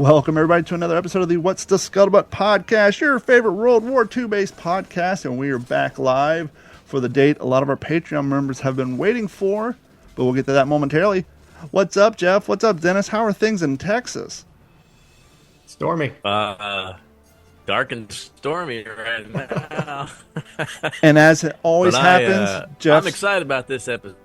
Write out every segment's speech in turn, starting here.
Welcome, everybody, to another episode of the What's the Scuttlebutt podcast, your favorite World War II-based podcast, and we are back live for the date a lot of our Patreon members have been waiting for, but we'll get to that momentarily. What's up, Jeff? What's up, Dennis? How are things in Texas? Stormy. Dark and stormy right now. And as it always happens, I'm excited about this episode.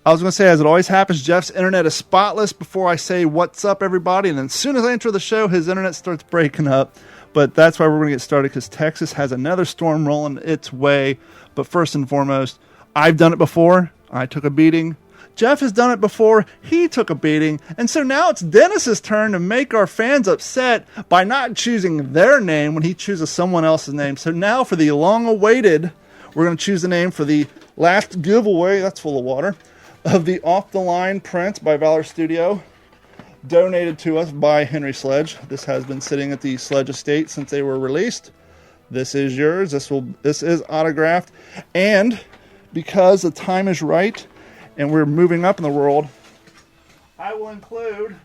I was going to say, as it always happens, Jeff's internet is spotless before I say, what's up, everybody? And then as soon as I enter the show, his internet starts breaking up. But that's why we're going to get started, because Texas has another storm rolling its way. But first and foremost, I've done it before. I took a beating. Jeff has done it before. He took a beating. And so now it's Dennis's turn to make our fans upset by not choosing their name when he chooses someone else's name. So now for the long-awaited, we're going to choose the name for the last giveaway. That's full of water. Of the Off the Line print by Valor Studio, donated to us by Henry Sledge. This has been sitting at the Sledge estate since they were released. This is yours. This is autographed, and because the time is right and we're moving up in the world, I will include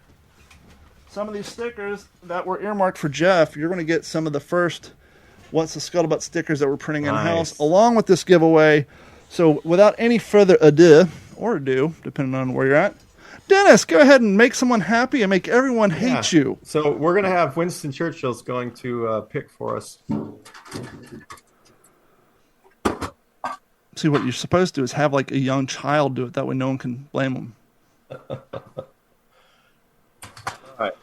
some of these stickers that were earmarked for Jeff. You're going to get some of the first What's the Scuttlebutt stickers that we're printing in-house, along with this giveaway. So without any further ado, or ado, depending on where you're at, Dennis, go ahead and make someone happy and make everyone hate you. So we're going to have Winston Churchill's going to pick for us. See, what you're supposed to do is have like a young child do it. That way no one can blame them. All right.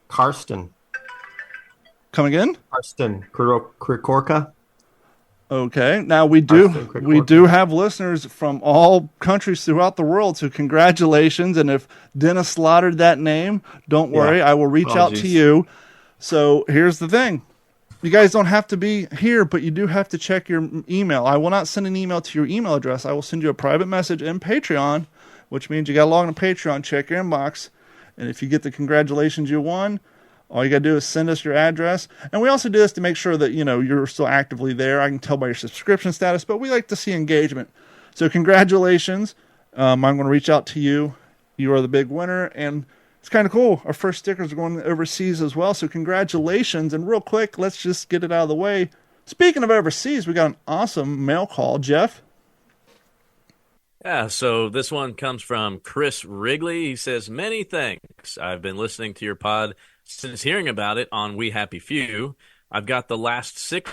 Karsten. Come again? Karsten Krikorka. Okay. Now we do have listeners from all countries throughout the world, so congratulations. And if Dennis slaughtered that name, don't worry, I will reach out to you. So here's the thing. You guys don't have to be here, but you do have to check your email. I will not send an email to your email address. I will send you a private message in Patreon, which means you got to log into Patreon, check your inbox. And if you get the congratulations you won, all you got to do is send us your address. And we also do this to make sure that, you're still actively there. I can tell by your subscription status, but we like to see engagement. So congratulations. I'm going to reach out to you. You are the big winner. And it's kind of cool. Our first stickers are going overseas as well. So congratulations. And real quick, let's just get it out of the way. Speaking of overseas, we got an awesome mail call. Jeff? Yeah, so this one comes from Chris Wrigley. He says, many thanks. I've been listening to your pod since hearing about it on We Happy Few. I've got the last 6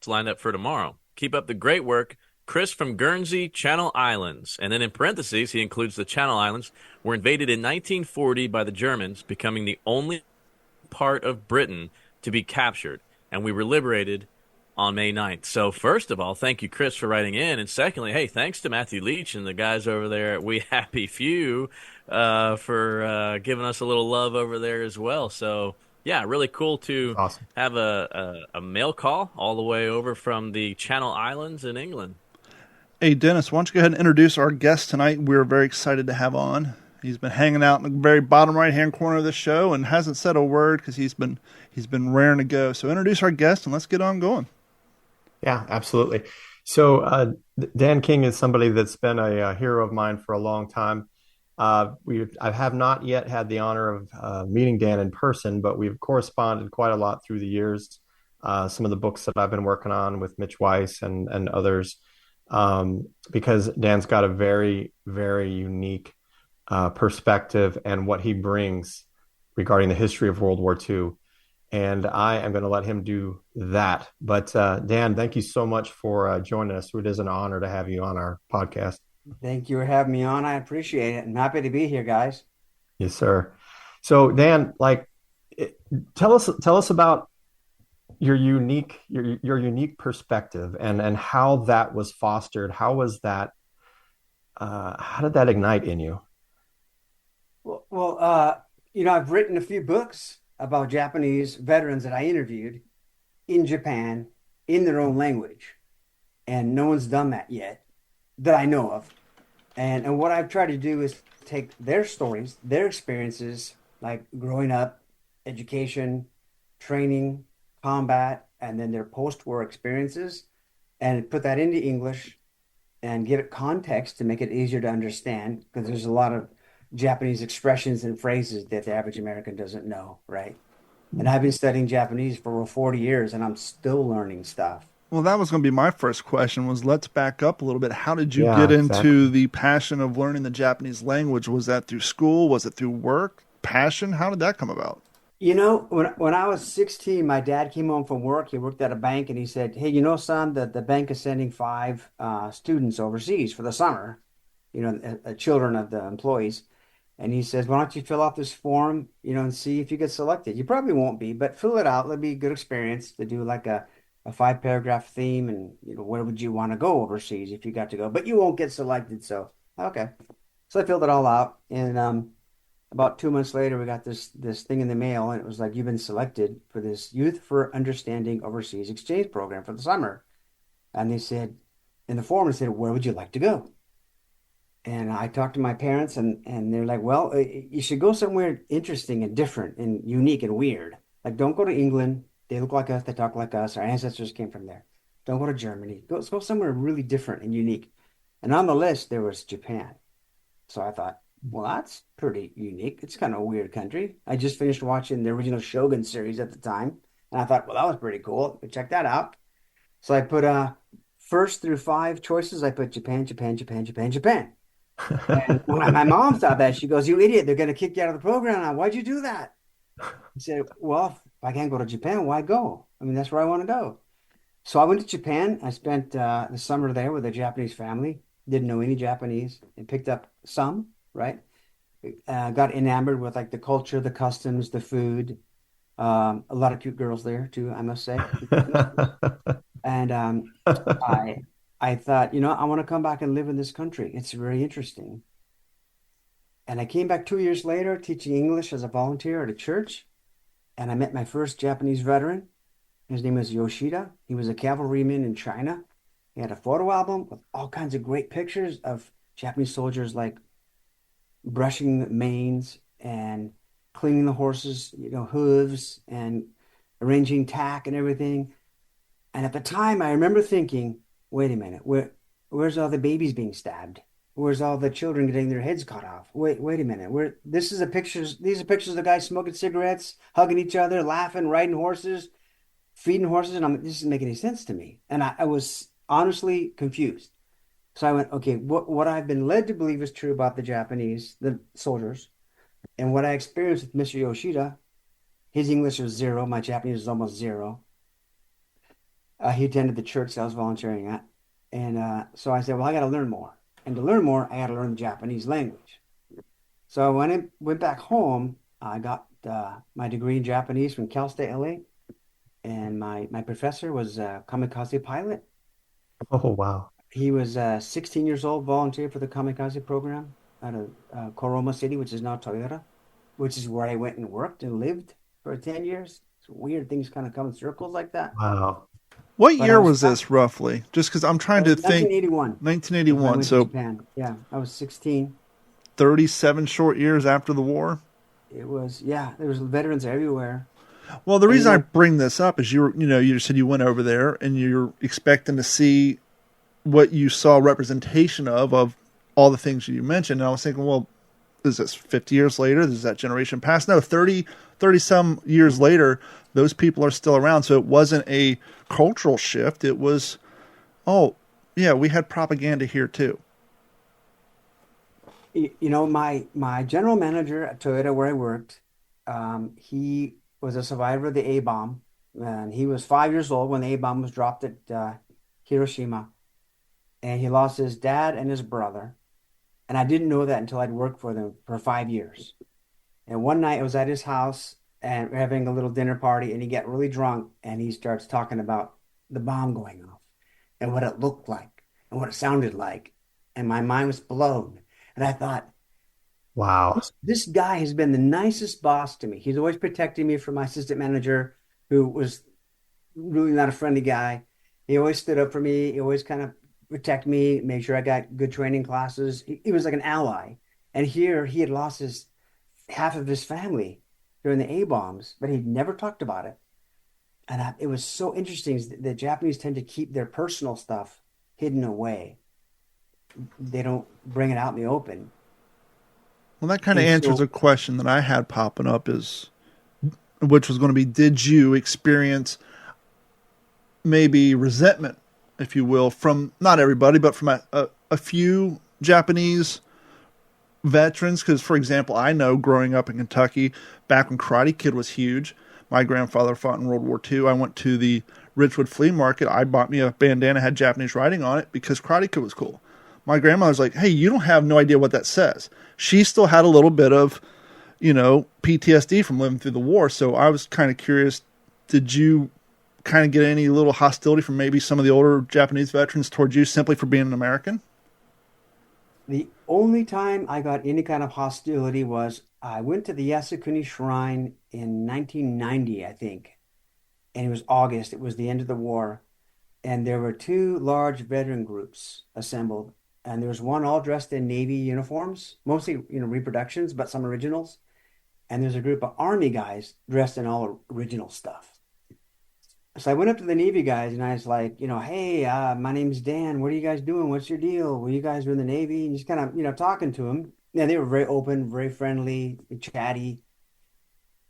lined up for tomorrow. Keep up the great work. Chris from Guernsey, Channel Islands. And then in parentheses, he includes the Channel Islands were invaded in 1940 by the Germans, becoming the only part of Britain to be captured. And we were liberated on May 9th. So first of all, thank you, Chris, for writing in. And secondly, hey, thanks to Matthew Leach and the guys over there at We Happy Few for giving us a little love over there as well. So, yeah, really cool to have a mail call all the way over from the Channel Islands in England. Hey, Dennis, why don't you go ahead and introduce our guest tonight? We're very excited to have on. He's been hanging out in the very bottom right-hand corner of the show and hasn't said a word because he's been raring to go. So introduce our guest and let's get on going. Yeah, absolutely. So Dan King is somebody that's been a hero of mine for a long time. I have not yet had the honor of meeting Dan in person, but we've corresponded quite a lot through the years. Some of the books that I've been working on with Mitch Weiss and others, because Dan's got a very, very unique perspective and what he brings regarding the history of World War II. And I am going to let him do that. But Dan, thank you so much for joining us. It is an honor to have you on our podcast. Thank you for having me on. I appreciate it. I'm happy to be here, guys. Yes, sir. So Dan, tell us about your unique perspective and how that was fostered. How was that? How did that ignite in you? Well, I've written a few books about Japanese veterans that I interviewed in Japan in their own language. And no one's done that yet that I know of. And what I've tried to do is take their stories, their experiences, like growing up, education, training, combat, and then their post-war experiences, and put that into English and give it context to make it easier to understand because there's a lot of Japanese expressions and phrases that the average American doesn't know, right? And I've been studying Japanese for over 40 years and I'm still learning stuff. Well, that was going to be my first question was let's back up a little bit. How did you get Yeah, into exactly. the passion of learning the Japanese language? Was that through school? Was it through work? Passion? How did that come about? When I was 16, my dad came home from work. He worked at a bank and he said, "Hey, son, that the bank is sending five students overseas for the summer, children of the employees." And he says, "Why don't you fill out this form, and see if you get selected? You probably won't be, but fill it out. It'll be a good experience to do like a five-paragraph theme and, where would you want to go overseas if you got to go, but you won't get selected." So, okay. So I filled it all out and about 2 months later, we got this thing in the mail, and it was like, "You've been selected for this Youth for Understanding Overseas Exchange Program for the summer." And they said, in the form, they said, "Where would you like to go?" And I talked to my parents, and they're like, "Well, you should go somewhere interesting and different and unique and weird. Like, don't go to England. They look like us. They talk like us. Our ancestors came from there. Don't go to Germany. Let's go somewhere really different and unique." And on the list, there was Japan. So I thought, well, that's pretty unique. It's kind of a weird country. I just finished watching the original Shogun series at the time, and I thought, well, that was pretty cool. Check that out. So I put first through five choices. I put Japan, Japan, Japan, Japan, Japan. And when my mom saw that, she goes, "You idiot! They're going to kick you out of the program now. Why'd you do that?" I said, "Well, if I can't go to Japan, why go? I mean, that's where I want to go." So I went to Japan. I spent the summer there with a Japanese family. Didn't know any Japanese and picked up some, right? Got enamored with like the culture, the customs, the food. A lot of cute girls there too, I must say. And I I thought, I want to come back and live in this country. It's very interesting. And I came back 2 years later teaching English as a volunteer at a church. And I met my first Japanese veteran. His name was Yoshida. He was a cavalryman in China. He had a photo album with all kinds of great pictures of Japanese soldiers like brushing the manes and cleaning the horses, hooves and arranging tack and everything. And at the time, I remember thinking, wait a minute, where's all the babies being stabbed? Where's all the children getting their heads cut off? Wait a minute. These are pictures of guys smoking cigarettes, hugging each other, laughing, riding horses, feeding horses, and this doesn't make any sense to me. And I was honestly confused. So I went, okay, what I've been led to believe is true about the Japanese, the soldiers, and what I experienced with Mr. Yoshida, his English was zero, my Japanese was almost zero. He attended the church that I was volunteering at. And so I said, well, I got to learn more. And to learn more, I got to learn the Japanese language. So when I went back home, I got my degree in Japanese from Cal State LA. And my professor was a kamikaze pilot. Oh, wow. He was 16 years old, volunteered for the kamikaze program out of Koroma City, which is now Toyota, which is where I went and worked and lived for 10 years. So weird things kind of come in circles like that. Wow. What But I year was was this roughly? Just because I'm trying to think. 1981 when I 1981. went to So Japan. Yeah, I was 16. 37 short years after the war. It was, yeah, there was veterans everywhere. Well, the And reason I bring this up is you said you went over there and you're expecting to see what you saw representation of all the things you mentioned. And I was thinking, well, is this 50 years later? Is that generation past? No, 30 some years later, those people are still around. So it wasn't a cultural shift. It was, oh, yeah, we had propaganda here too. My general manager at Toyota where I worked, he was a survivor of the A bomb, and he was 5 years old when the A bomb was dropped at Hiroshima, and he lost his dad and his brother, and I didn't know that until I'd worked for them for 5 years. And one night I was at his house and we're having a little dinner party, and he got really drunk, and he starts talking about the bomb going off and what it looked like and what it sounded like, and my mind was blown. And I thought, Wow. this guy has been the nicest boss to me. He's always protecting me from my assistant manager, who was really not a friendly guy. He always stood up for me. He always kind of protected me, made sure I got good training classes. He was like an ally. And here he had lost half of his family during the A bombs, but he'd never talked about it. And it was so interesting. The Japanese tend to keep their personal stuff hidden away. they don't bring it out in the open. Well, that kind of And answers so a question that I had popping up is, which was going to be, did you experience maybe resentment, if you will, from not everybody, but from a few Japanese veterans? Because, for example, I know growing up in Kentucky, back when Karate Kid was huge, my grandfather fought in World War II. I went to the Ridgewood Flea Market. I bought me a bandana, had Japanese writing on it because Karate Kid was cool. My grandmother's like, hey, you don't have no idea what that says. She still had a little bit of, PTSD from living through the war. So I was kind of curious, did you kind of get any little hostility from maybe some of the older Japanese veterans towards you simply for being an American? the only time I got any kind of hostility was I went to the Yasukuni Shrine in 1990, I think, and it was August. It was the end of the war, and there were two large veteran groups assembled, and there was one all dressed in Navy uniforms, mostly reproductions, but some originals, and there's a group of Army guys dressed in all original stuff. So I went up to the Navy guys and I was like, hey, my name's Dan. What are you guys doing? What's your deal? Well, you guys are in the Navy, and just kind of, talking to them. Yeah, they were very open, very friendly, chatty,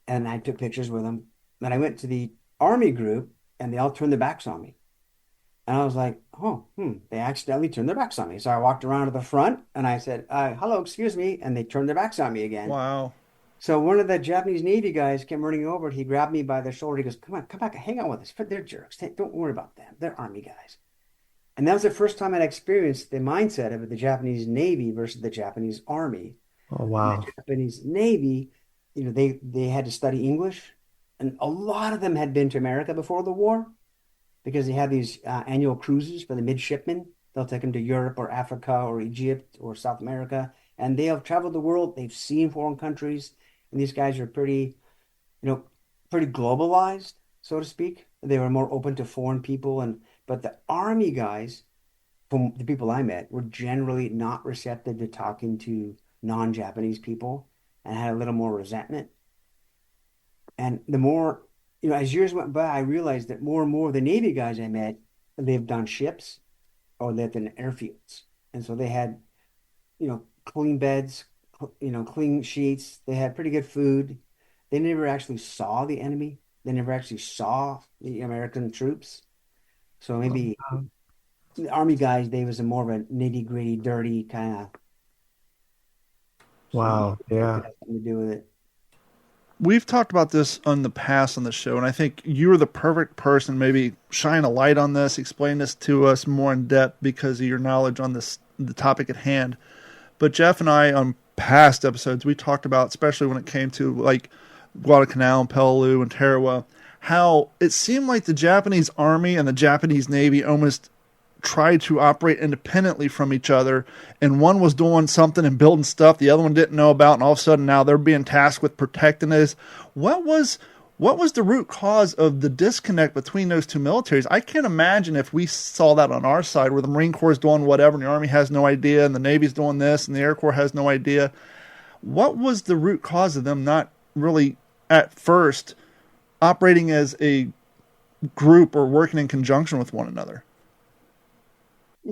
and I took pictures with them. Then I went to the Army group, and they all turned their backs on me. And I was like, oh, they accidentally turned their backs on me. So I walked around to the front and I said, hello, excuse me. And they turned their backs on me again. Wow. So one of the Japanese Navy guys came running over. He grabbed me by the shoulder. He goes, come on, come back, hang out with us. They're jerks. Don't worry about them. They're Army guys. And that was the first time I'd experienced the mindset of the Japanese Navy versus the Japanese Army. Oh, In the wow. Japanese Navy, they had to study English, and a lot of them had been to America before the war because they have these annual cruises for the midshipmen. They'll take them to Europe or Africa or Egypt or South America, and they have traveled the world. They've seen foreign countries, and these guys are you know, pretty globalized, so to speak. They were more open to foreign people, and but the Army guys, from the people I met, were generally not receptive to talking to non-Japanese people and had a little more resentment. And the more, as years went by, I realized that more and more of the Navy guys I met lived on ships or lived in airfields. And so they had, clean beds, clean sheets. They had pretty good food. They never actually saw the enemy. They never actually saw the American troops. So maybe the Army guys, they was a more of a nitty gritty, dirty kind of. So maybe Wow. it Yeah. has something to do with it. We've talked about this on the past on the show, and I think you're the perfect person. Maybe shine a light on this, explain this to us more in depth because of your knowledge on the topic at hand. But Jeff and I, on past episodes, we talked about, especially when it came to like Guadalcanal and Peleliu and Tarawa, how it seemed like the Japanese Army and the Japanese Navy almost tried to operate independently from each other, and one was doing something and building stuff the other one didn't know about, and all of a sudden now they're being tasked with protecting this. What was the root cause of the disconnect between those two militaries? I can't imagine if we saw that on our side where the Marine Corps is doing whatever and the Army has no idea and the Navy's doing this and the Air Corps has no idea. What was the root cause of them not really at first operating as a group or working in conjunction with one another?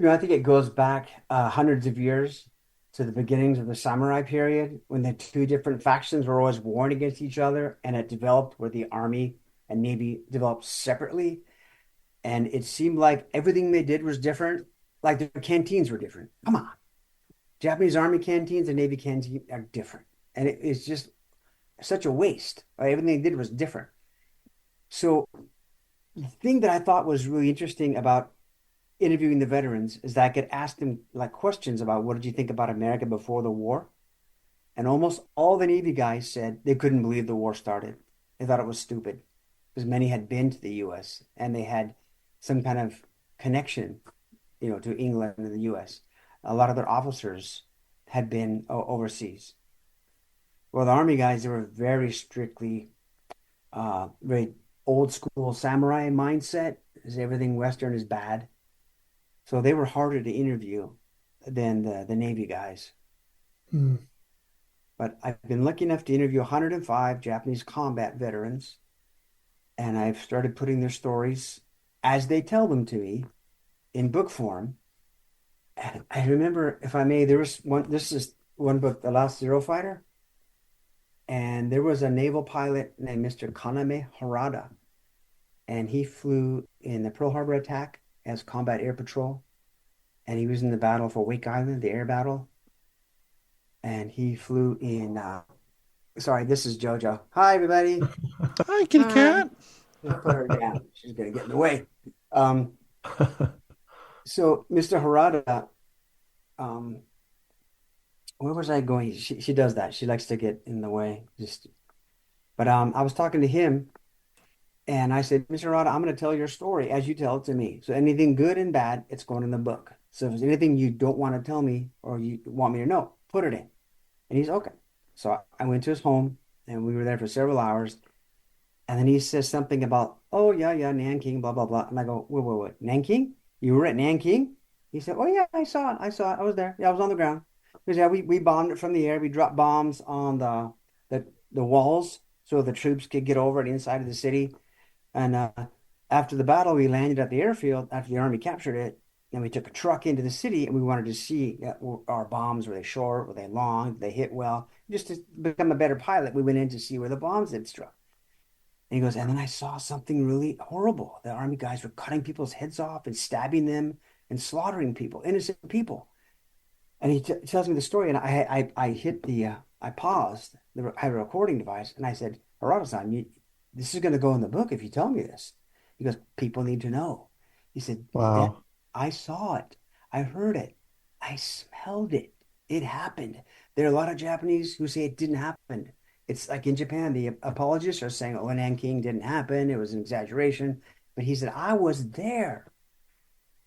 I think it goes back hundreds of years to the beginnings of the samurai period when the two different factions were always warring against each other, and it developed where the army and navy developed separately. And it seemed like everything they did was different. Like their canteens were different. Come on. Japanese army canteens and navy canteens are different. And it's just such a waste. Right? Everything they did was different. So the thing that I thought was really interesting about interviewing the veterans is that I could ask them like questions about what did you think about America before the war? And almost all the Navy guys said they couldn't believe the war started. They thought it was stupid because many had been to the US and they had some kind of connection, to England and the US. A lot of their officers had been overseas. Well, the Army guys, they were very strictly, very old school samurai mindset, is everything Western is bad. So they were harder to interview than the Navy guys. Hmm. But I've been lucky enough to interview 105 Japanese combat veterans, and I've started putting their stories as they tell them to me in book form. And I remember, if I may, there was one. This is one book, The Last Zero Fighter, and there was a naval pilot named Mr. Kaname Harada, and he flew in the Pearl Harbor attack as combat air patrol, and he was in the battle for Wake Island, the air battle, and he flew in. Sorry, this is JoJo. Hi, everybody. Hi, kitty Hi. cat. Just put her down. She's gonna get in the way. Um, so Mr. Harada, um, where was I going? She does that. She likes to get in the way. But I was talking to him, and I said, Mr. Harada, I'm going to tell your story as you tell it to me. So anything good and bad, it's going in the book. So if there's anything you don't want to tell me or you want me to know, put it in. And he's okay. So I went to his home, and we were there for several hours. And then he says something about, oh, yeah, Nanking, blah, blah, blah. And I go, wait, Nanking? You were at Nanking? He said, oh, yeah, I saw it. I was there. Yeah, I was on the ground. Because, yeah, we bombed it from the air. We dropped bombs on the walls so the troops could get over it inside of the city. And after the battle, we landed at the airfield after the army captured it. And we took a truck into the city, and we wanted to see our bombs. Were they short? Were they long? Did they hit well? Just to become a better pilot, we went in to see where the bombs had struck. And he goes, and then I saw something really horrible. The army guys were cutting people's heads off and stabbing them and slaughtering people, innocent people. And he tells me the story, and I hit I paused. I had a recording device, and I said, Harada-san, this is going to go in the book if you tell me this. He goes, people need to know. He said, Dad, Wow. I saw it. I heard it. I smelled it. It happened. There are a lot of Japanese who say it didn't happen. It's like in Japan, the apologists are saying, oh, Nanking didn't happen. It was an exaggeration. But he said, I was there.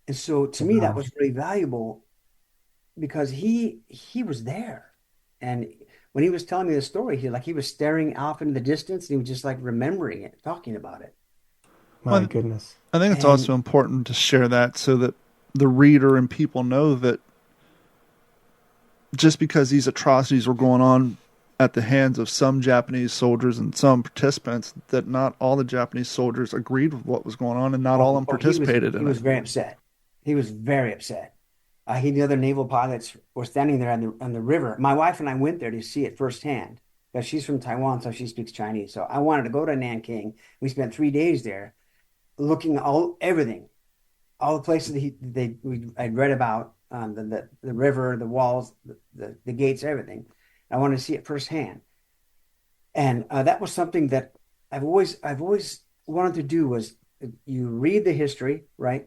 And so to me, that Wow. was really valuable because he was there. And when he was telling me the story, he was staring off into the distance and he was just like remembering it, talking about it. My Well, goodness. I think it's And also important to share that so that the reader and people know that just because these atrocities were going on at the hands of some Japanese soldiers and some participants, that not all the Japanese soldiers agreed with what was going on and not all of them participated he in it. was very upset. He was very upset. He and the other naval pilots were standing there on the river. My wife and I went there to see it firsthand because she's from Taiwan, so she speaks Chinese. So I wanted to go to Nanking. We spent 3 days there, looking everything, all the places I'd read about, the river, the walls, the gates, everything. I wanted to see it firsthand, and that was something that I've always wanted to do was you read the history, right?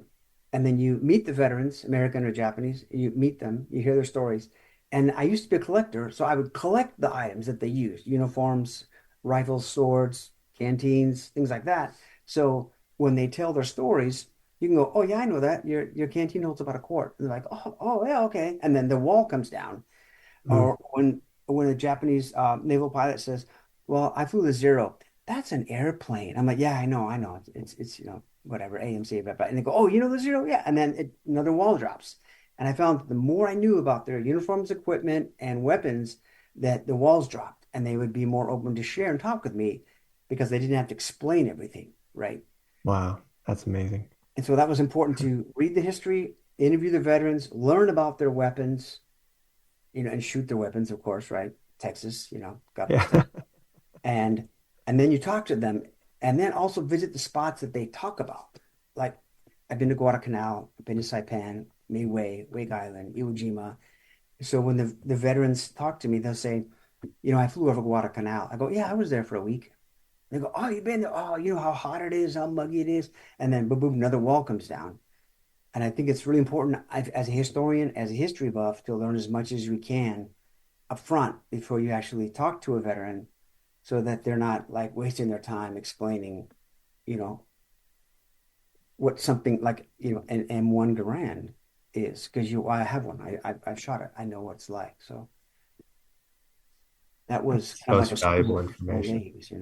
And then you meet the veterans, American or Japanese, you meet them, you hear their stories. And I used to be a collector, so I would collect the items that they used, uniforms, rifles, swords, canteens, things like that. So when they tell their stories, you can go, oh yeah, I know that. Your canteen holds about a quart. And they're like, oh yeah, okay. And then the wall comes down. Mm. Or when a Japanese naval pilot says, "Well, I flew the Zero. That's an airplane." I'm like, "Yeah, I know. It's whatever AMC, but." And they go, "Oh, you know the Zero? Yeah." And then another wall drops. And I found that the more I knew about their uniforms, equipment, and weapons, that the walls dropped, and they would be more open to share and talk with me because they didn't have to explain everything, right? Wow. That's amazing. And so that was important to read the history, interview the veterans, learn about their weapons, and shoot their weapons, of course, right? Texas, got to Yeah. protect. And and then you talk to them, and then also visit the spots that they talk about. Like I've been to Guadalcanal, I've been to Saipan, Midway, Wake Island, Iwo Jima. So when the veterans talk to me, they'll say, I flew over Guadalcanal. I go, yeah, I was there for a week. They go, oh, you've been there? Oh, you know how hot it is, how muggy it is. And then boom, boom, another wall comes down. And I think it's really important as a historian, as a history buff, to learn as much as we can up front before you actually talk to a veteran so that they're not like wasting their time explaining, you know, what something like, an M1 Garand is. Because I have one. I've shot it. I know what it's like. So that was kind of like Most a valuable school for 4 information. days.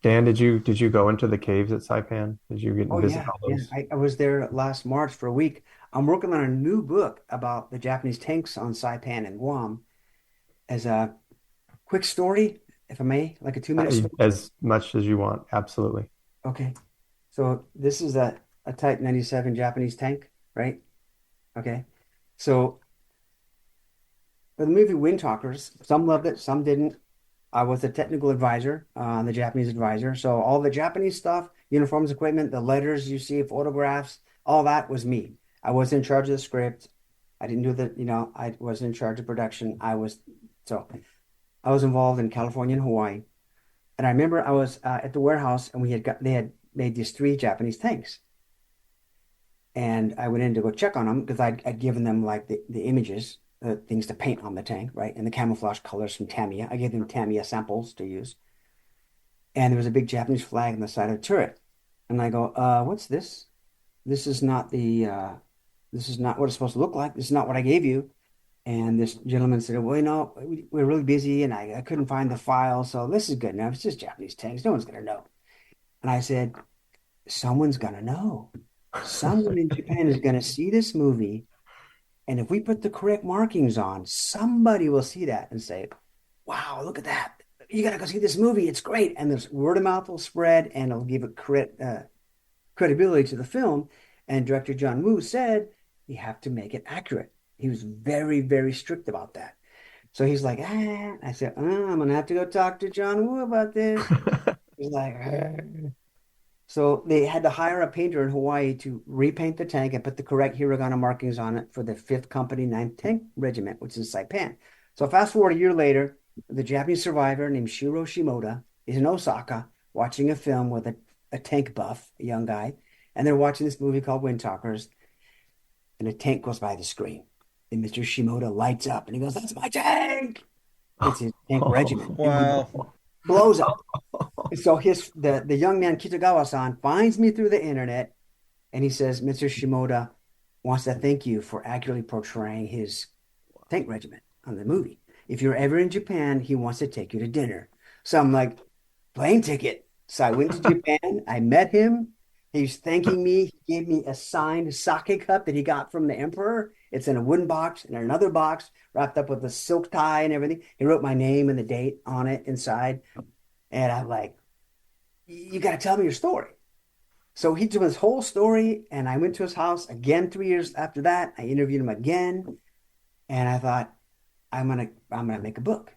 Dan, did you go into the caves at Saipan? Did you get and Oh visit yeah, all yeah. those? I was there last March for a week. I'm working on a new book about the Japanese tanks on Saipan and Guam as a quick story, if I may, like a 2 minute story. As much as you want. Absolutely. Okay. So this is a Type 97 Japanese tank, right? Okay. So for the movie Wind Talkers, some loved it, some didn't. I was a technical advisor, the Japanese advisor. So all the Japanese stuff, uniforms, equipment, the letters you see, photographs, all that was me. I was in charge of the script. I didn't do I wasn't in charge of production. So I was involved in California and Hawaii. And I remember I was at the warehouse and they had made these 3 Japanese tanks. And I went in to go check on them because I'd given them like the images, things to paint on the tank, right? And the camouflage colors from Tamiya. I gave them Tamiya samples to use. And there was a big Japanese flag on the side of the turret. And I go, what's this? This is not this is not what it's supposed to look like. This is not what I gave you. And this gentleman said, well, we're really busy and I couldn't find the file. So this is good enough. It's just Japanese tanks. No one's going to know. And I said, someone's going to know. Someone in Japan is going to see this movie. And if we put the correct markings on, somebody will see that and say, wow, look at that. You got to go see this movie. It's great. And this word of mouth will spread and it'll give it credibility to the film. And director John Woo said, you have to make it accurate. He was very, very strict about that. So he's like, I said, I'm going to have to go talk to John Woo about this. He's like, So they had to hire a painter in Hawaii to repaint the tank and put the correct hiragana markings on it for the 5th Company 9th Tank Regiment, which is in Saipan. So fast forward a year later, the Japanese survivor named Shiro Shimoda is in Osaka watching a film with a tank buff, a young guy, and they're watching this movie called Wind Talkers, and a tank goes by the screen. And Mr. Shimoda lights up, and he goes, that's my tank! It's his tank regiment. Wow. Blows up. So the young man Kitagawa-san finds me through the internet, and he says, Mr. Shimoda wants to thank you for accurately portraying his tank regiment on the movie. If you're ever in Japan, he wants to take you to dinner. So I'm like, plane ticket. So I went to Japan. I met him. He was thanking me. He gave me a signed sake cup that he got from the emperor. It's in a wooden box and another box wrapped up with a silk tie and everything. He wrote my name and the date on it inside. And I'm like, you got to tell me your story. So he told his whole story, and I went to his house again 3 years after that. I interviewed him again, and I thought, I'm gonna make a book.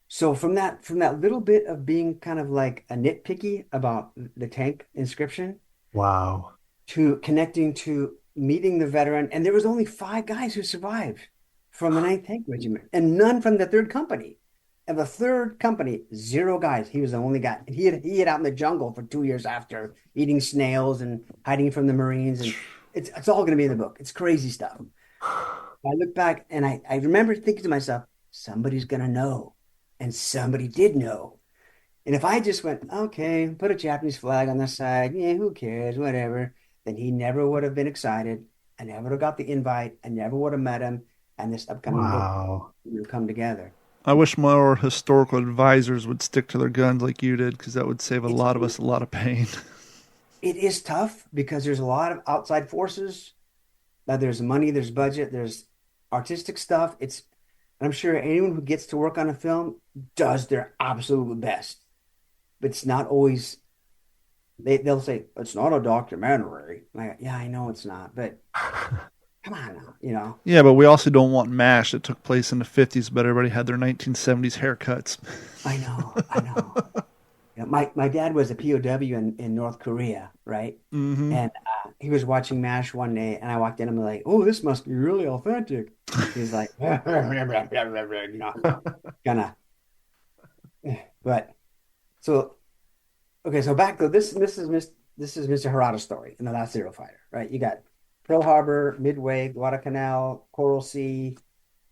So from that little bit of being kind of like a nitpicky about the tank inscription, Wow. to connecting to meeting the veteran, and there was only 5 guys who survived from the 9th Tank Regiment, and none from the 3rd Company. And the 3rd Company, 0 guys. He was the only guy. He hid out in the jungle for 2 years after, eating snails and hiding from the Marines. And it's all going to be in the book. It's crazy stuff. I look back and I remember thinking to myself, somebody's going to know. And somebody did know. And if I just went, okay, put a Japanese flag on the side, yeah, who cares, whatever, then he never would have been excited. I never would have got the invite. I never would have met him. And this upcoming book would come together. I wish more historical advisors would stick to their guns like you did, because that would save a lot of us a lot of pain. It is tough because there's a lot of outside forces. There's money, there's budget, there's artistic stuff. I'm sure anyone who gets to work on a film does their absolute best. But it's not always, they'll say, it's not a documentary. Like, yeah, I know it's not, but come on now, Yeah, but we also don't want MASH that took place in the 50s, but everybody had their 1970s haircuts. I know. My dad was a POW in North Korea, right? Mm-hmm. And he was watching MASH one day, and I walked in, and I'm like, oh, this must be really authentic. He's like, gonna. But so, okay, so back to this is Mr. Harada's story in The Last Zero Fighter, right? You got Pearl Harbor, Midway, Guadalcanal, Coral Sea,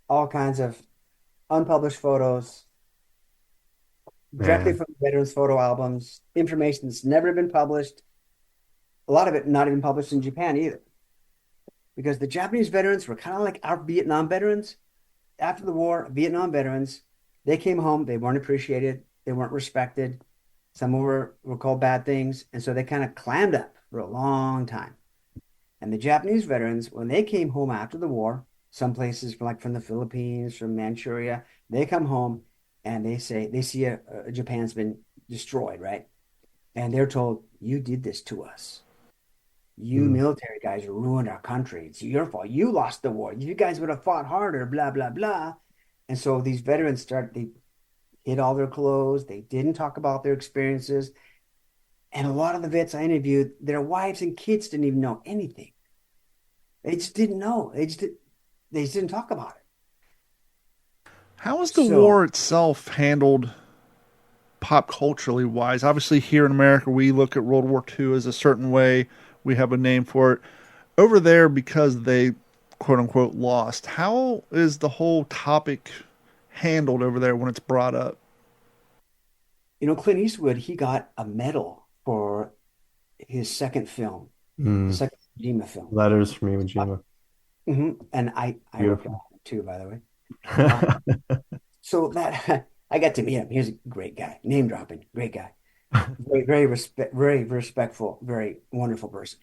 all kinds of unpublished photos directly from veterans' photo albums, information that's never been published. A lot of it not even published in Japan either. Because the Japanese veterans were kind of like our Vietnam veterans. After the war, Vietnam veterans, they came home, they weren't appreciated, they weren't respected. Some were called bad things. And so they kind of clammed up for a long time. And the Japanese veterans, when they came home after the war, some places like from the Philippines, from Manchuria, they come home and they see Japan's been destroyed, right? And they're told, you did this to us. You military guys ruined our country. It's your fault. You lost the war. You guys would have fought harder, blah, blah, blah. And so these veterans they hid all their clothes. They didn't talk about their experiences. And a lot of the vets I interviewed, their wives and kids didn't even know anything. They just didn't know. They just didn't talk about it. How was the So, war itself handled pop culturally wise? Obviously, here in America, we look at World War II as a certain way. We have a name for it. Over there, because they quote unquote lost, how is the whole topic handled over there when it's brought up? Clint Eastwood, he got a medal for his second film, the Mm. second Iwo Jima film. Letters from Iwo Jima. And I worked on Beautiful. it too, by the way. Uh, so that I got to meet him. He's a great guy, name dropping, great guy, very respectful, very wonderful person.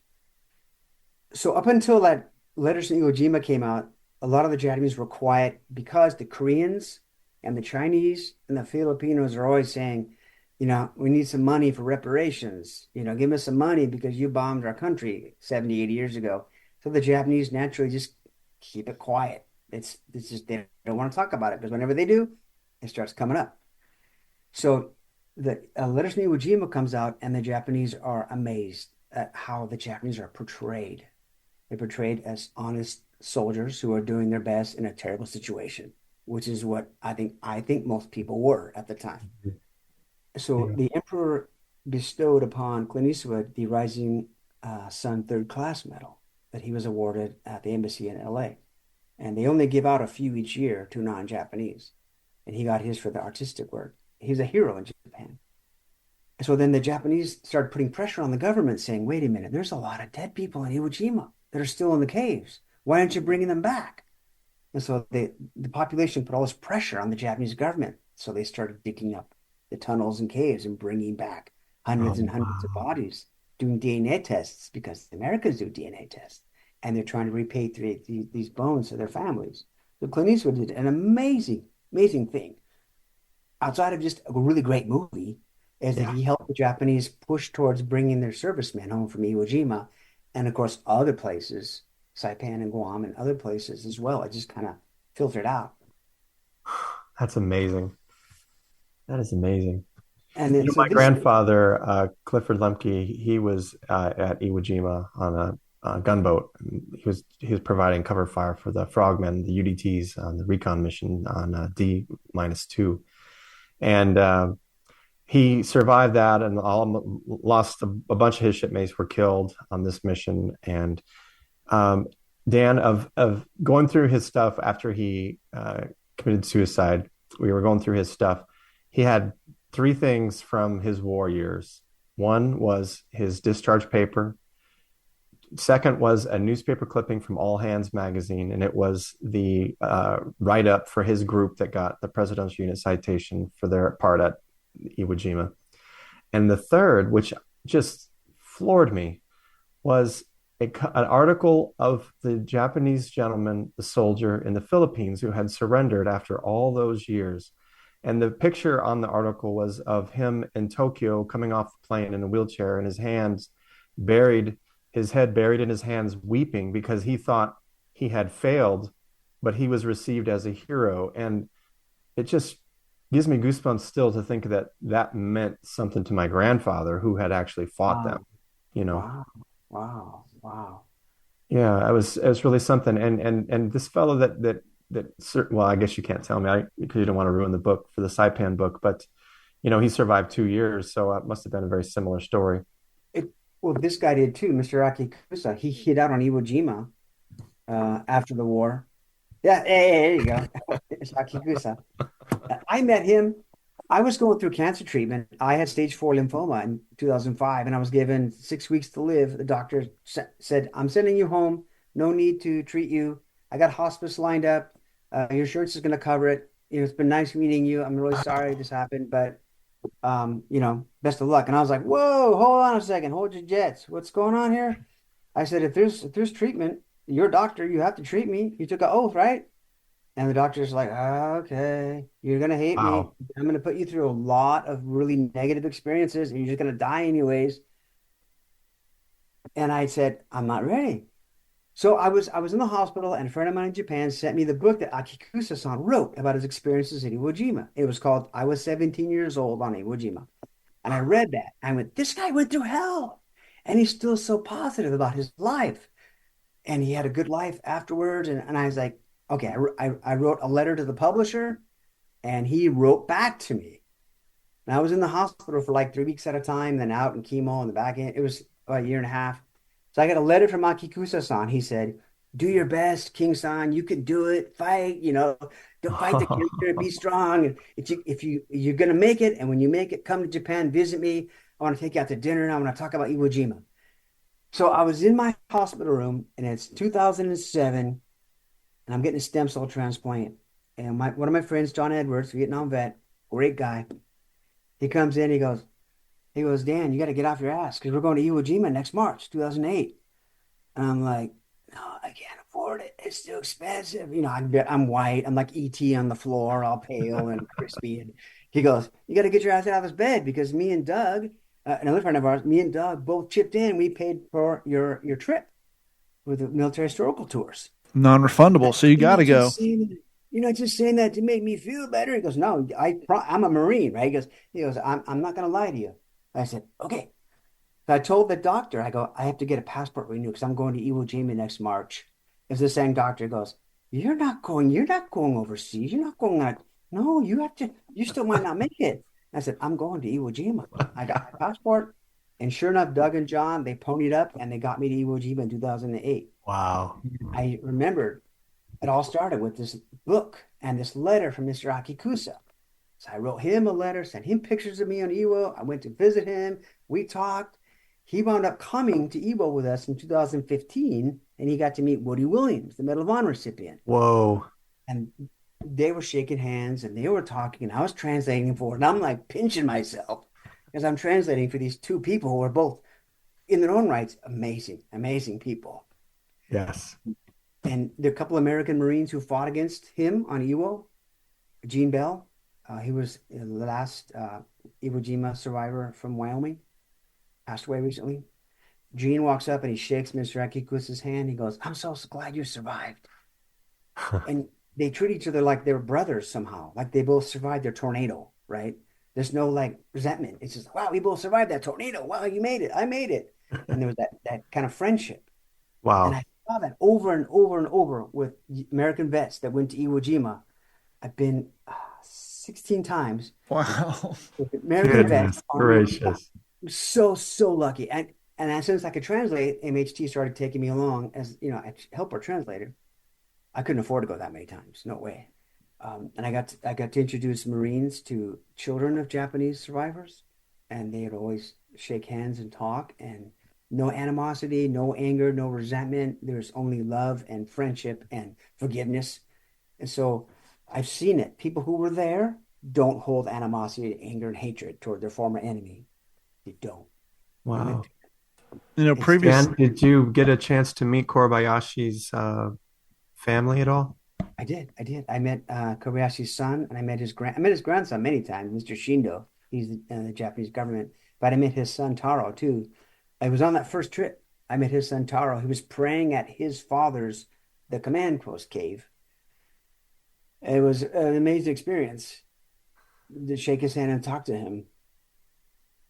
So up until that Letters from Iwo Jima came out, a lot of the Japanese were quiet because the Koreans and the Chinese and the Filipinos are always saying, we need some money for reparations. Give us some money because you bombed our country 70, 80 years ago. So the Japanese naturally just keep it quiet. It's just they don't want to talk about it because whenever they do, it starts coming up. So the Letters from Iwo Jima comes out, and the Japanese are amazed at how the Japanese are portrayed. They're portrayed as honest soldiers who are doing their best in a terrible situation, which is what I think most people were at the time. So Yeah. the emperor bestowed upon Clint Eastwood the Rising Sun Third Class Medal that he was awarded at the embassy in LA. And they only give out a few each year to non-Japanese. And he got his for the artistic work. He's a hero in Japan. So then the Japanese started putting pressure on the government saying, wait a minute, there's a lot of dead people in Iwo Jima that are still in the caves. Why aren't you bringing them back? And so the population put all this pressure on the Japanese government. So they started digging up the tunnels and caves and bringing back hundreds Oh, and hundreds of wow. bodies, doing DNA tests because the Americans do DNA tests. And they're trying to repatriate these bones to their families. So Clint Eastwood did an amazing, amazing thing outside of just a really great movie, is that Yeah. he helped the Japanese push towards bringing their servicemen home from Iwo Jima, and of course other places, Saipan and Guam and other places as well. It just kind of filtered out, That's amazing. That is amazing. and then so My this. grandfather, Clifford Lemke, he was at Iwo Jima on a gunboat. He was providing cover fire for the Frogmen, the UDTs, on the recon mission on D-2, and he survived that, and lost a bunch of his shipmates were killed on this mission. And um, Dan, of going through his stuff after he committed suicide, we were going through his stuff. He had three things from his war years. One was his discharge paper. Second was a newspaper clipping from All Hands magazine, and it was the write-up for his group that got the Presidential Unit Citation for their part at Iwo Jima. And the third, which just floored me, was an article of the Japanese gentleman, the soldier in the Philippines who had surrendered after all those years. And the picture on the article was of him in Tokyo coming off the plane in a wheelchair, and his head buried in his hands, weeping because he thought he had failed, but he was received as a hero. And it just gives me goosebumps still to think that that meant something to my grandfather who had actually fought Wow, them, you know. wow, wow, wow. Yeah, it was really something. And this fellow well, I guess you can't tell me because you don't want to ruin the book for the Saipan book, but he survived 2 years, so it must have been a very similar story. It, well, this guy did too, Mr. Akikusa. He hid out on Iwo Jima after the war. Yeah, hey, there you go. It's Akikusa. I met him. I was going through cancer treatment. I had stage 4 lymphoma in 2005, and I was given 6 weeks to live. The doctor said, I'm sending you home. No need to treat you. I got hospice lined up. Your insurance is going to cover it. It's been nice meeting you. I'm really sorry this happened, but best of luck. And I was like, whoa, hold on a second. Hold your jets. What's going on here? I said, if there's treatment, you're a doctor. You have to treat me. You took an oath, right? And the doctor's like, okay, you're going to hate me. Wow. I'm going to put you through a lot of really negative experiences, and you're just going to die anyways. And I said, I'm not ready. So I was in the hospital, and a friend of mine in Japan sent me the book that Akikusa-san wrote about his experiences in Iwo Jima. It was called I Was 17 Years Old on Iwo Jima. And I read that. I went, this guy went through hell. And he's still so positive about his life. And he had a good life afterwards. And I was like, okay, I wrote a letter to the publisher, and he wrote back to me. And I was in the hospital for like 3 weeks at a time, then out in chemo in the back end. It was about a year and a half. So I got a letter from Akikusa-san. He said, do your best, King-san. You can do it. Fight, don't fight the cancer. Be strong. And you're gonna make it, and when you make it, come to Japan, visit me. I want to take you out to dinner, and I want to talk about Iwo Jima. So I was in my hospital room, and it's 2007, and I'm getting a stem cell transplant. And one of my friends, John Edwards, Vietnam vet, great guy. He comes in, he goes, Dan, you got to get off your ass because we're going to Iwo Jima next March, 2008. And I'm like, no, I can't afford it. It's too expensive. I'm white. I'm like E.T. on the floor, all pale and crispy. And he goes, you got to get your ass out of this bed because me and Doug, another friend of ours, me and Doug both chipped in. We paid for your trip with the military historical tours. Non-refundable, so you got to go. You're not just saying that to make me feel better. He goes, no, I'm a Marine, right? He goes, I'm not going to lie to you. I said, okay. So I told the doctor, I go, I have to get a passport renewed because I'm going to Iwo Jima next March. It's the same doctor. He goes, you're not going overseas. You're not going like, no, you still might not make it. I said, I'm going to Iwo Jima. I got my passport. And sure enough, Doug and John, they ponied up and they got me to Iwo Jima in 2008. Wow. I remembered it all started with this book and this letter from Mr. Akikusa. So I wrote him a letter, sent him pictures of me on Iwo. I went to visit him. We talked. He wound up coming to Iwo with us in 2015, and he got to meet Woody Williams, the Medal of Honor recipient. Whoa. And they were shaking hands, and they were talking, and I was translating for it. And I'm like pinching myself because I'm translating for these two people who are both, in their own rights, amazing, amazing people. Yes. And there are a couple of American Marines who fought against him on Iwo. Gene Bell. He was the last Iwo Jima survivor from Wyoming, passed away recently. Gene walks up and he shakes Mr. Akikusa's hand. He goes, I'm so glad you survived. And they treat each other like they're brothers somehow, like they both survived their tornado, right? There's no like resentment. It's just, wow, we both survived that tornado. Wow, you made it. I made it. And there was that kind of friendship. Wow. And I saw that over and over and over with American vets that went to Iwo Jima. I've been 16 times. Wow. American vets. Gracious. I'm so lucky. And as soon as I could translate, MHT started taking me along as, a helper translator. I couldn't afford to go that many times. No way. And I got to introduce Marines to children of Japanese survivors, and they would always shake hands and talk, and no animosity, no anger, no resentment. There's only love and friendship and forgiveness. And so I've seen it. People who were there don't hold animosity, anger, and hatred toward their former enemy. They don't. Wow. Previous. Dan, did you get a chance to meet Kobayashi's family at all? I did. I met Kobayashi's son, and I met his grandson many times, Mr. Shindo. He's the Japanese government. But I met his son Taro too. I was on that first trip. I met his son Taro. He was praying at his father's, the command post cave. It was an amazing experience to shake his hand and talk to him.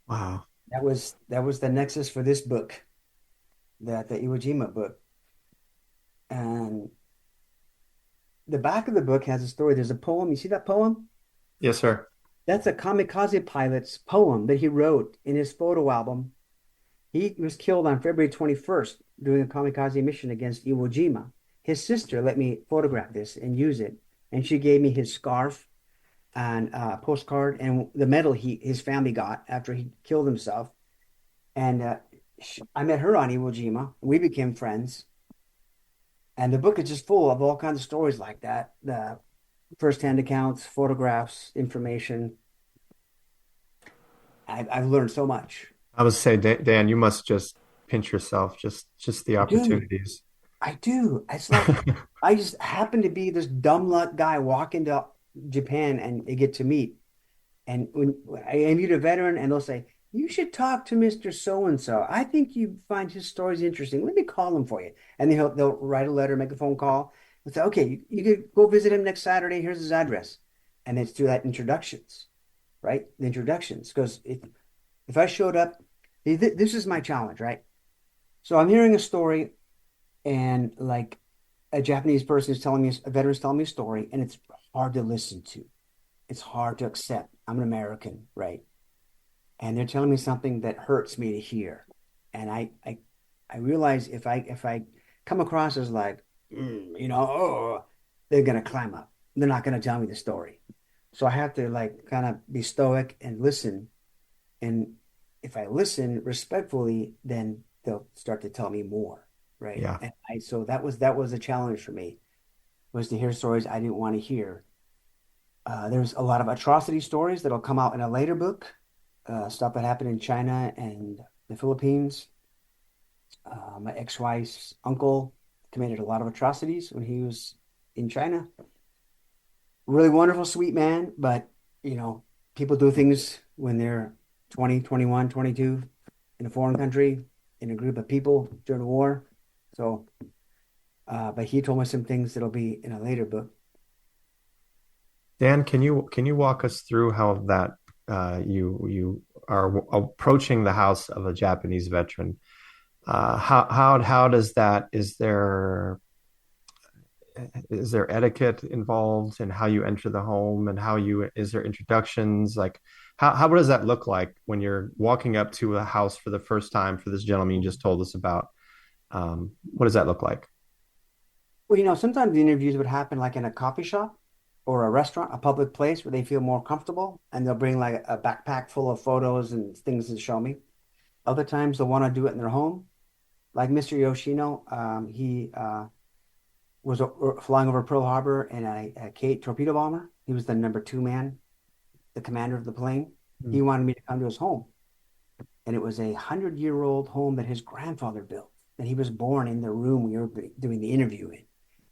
Wow. That was the nexus for this book, the Iwo Jima book. And the back of the book has a story. There's a poem. You see that poem? Yes, sir. That's a kamikaze pilot's poem that he wrote in his photo album. He was killed on February 21st doing a kamikaze mission against Iwo Jima. His sister let me photograph this and use it. And she gave me his scarf and a postcard and the medal his family got after he killed himself. And I met her on Iwo Jima. We became friends. And the book is just full of all kinds of stories like that. The firsthand accounts, photographs, information. I've learned so much. I would say, Dan, you must just pinch yourself, just the opportunities. I do. It's like I just happen to be this dumb luck guy walking to Japan and they get to meet. And when I meet a veteran and they'll say, you should talk to Mr. So-and-so. I think you find his stories interesting. Let me call him for you. And then they'll write a letter, make a phone call, and say, okay, you could go visit him next Saturday. Here's his address. And it's through that introductions, right? The introductions. Because if I showed up, this is my challenge, right? So I'm hearing a story, and like a Japanese person is telling me, a veteran's telling me a story, and it's hard to listen to. It's hard to accept. I'm an American, right? And they're telling me something that hurts me to hear. And I realize if I come across as like, oh, they're gonna climb up. They're not gonna tell me the story. So I have to like kind of be stoic and listen. And if I listen respectfully, then they'll start to tell me more, right? Yeah. And so that was a challenge for me, was to hear stories I didn't want to hear. There's a lot of atrocity stories that'll come out in a later book, stuff that happened in China and the Philippines. My ex-wife's uncle committed a lot of atrocities when he was in China. Really wonderful, sweet man, but people do things when they're 20, 21, 22 in a foreign country in a group of people during the war. So, but he told me some things that'll be in a later book. Dan, can you walk us through how that you are approaching the house of a Japanese veteran? How does that, is there etiquette involved in how you enter the home, and is there introductions? Like what does that look like when you're walking up to a house for the first time for this gentleman you just told us about? What does that look like? Well, sometimes the interviews would happen like in a coffee shop or a restaurant, a public place where they feel more comfortable, and they'll bring like a backpack full of photos and things to show me. Other times they'll want to do it in their home. Like Mr. Yoshino, he was flying over Pearl Harbor in a Kate torpedo bomber. He was the number 2 man, the commander of the plane. Mm. He wanted me to come to his home. And it was a 100-year-old home that his grandfather built. And he was born in the room we were doing the interview in.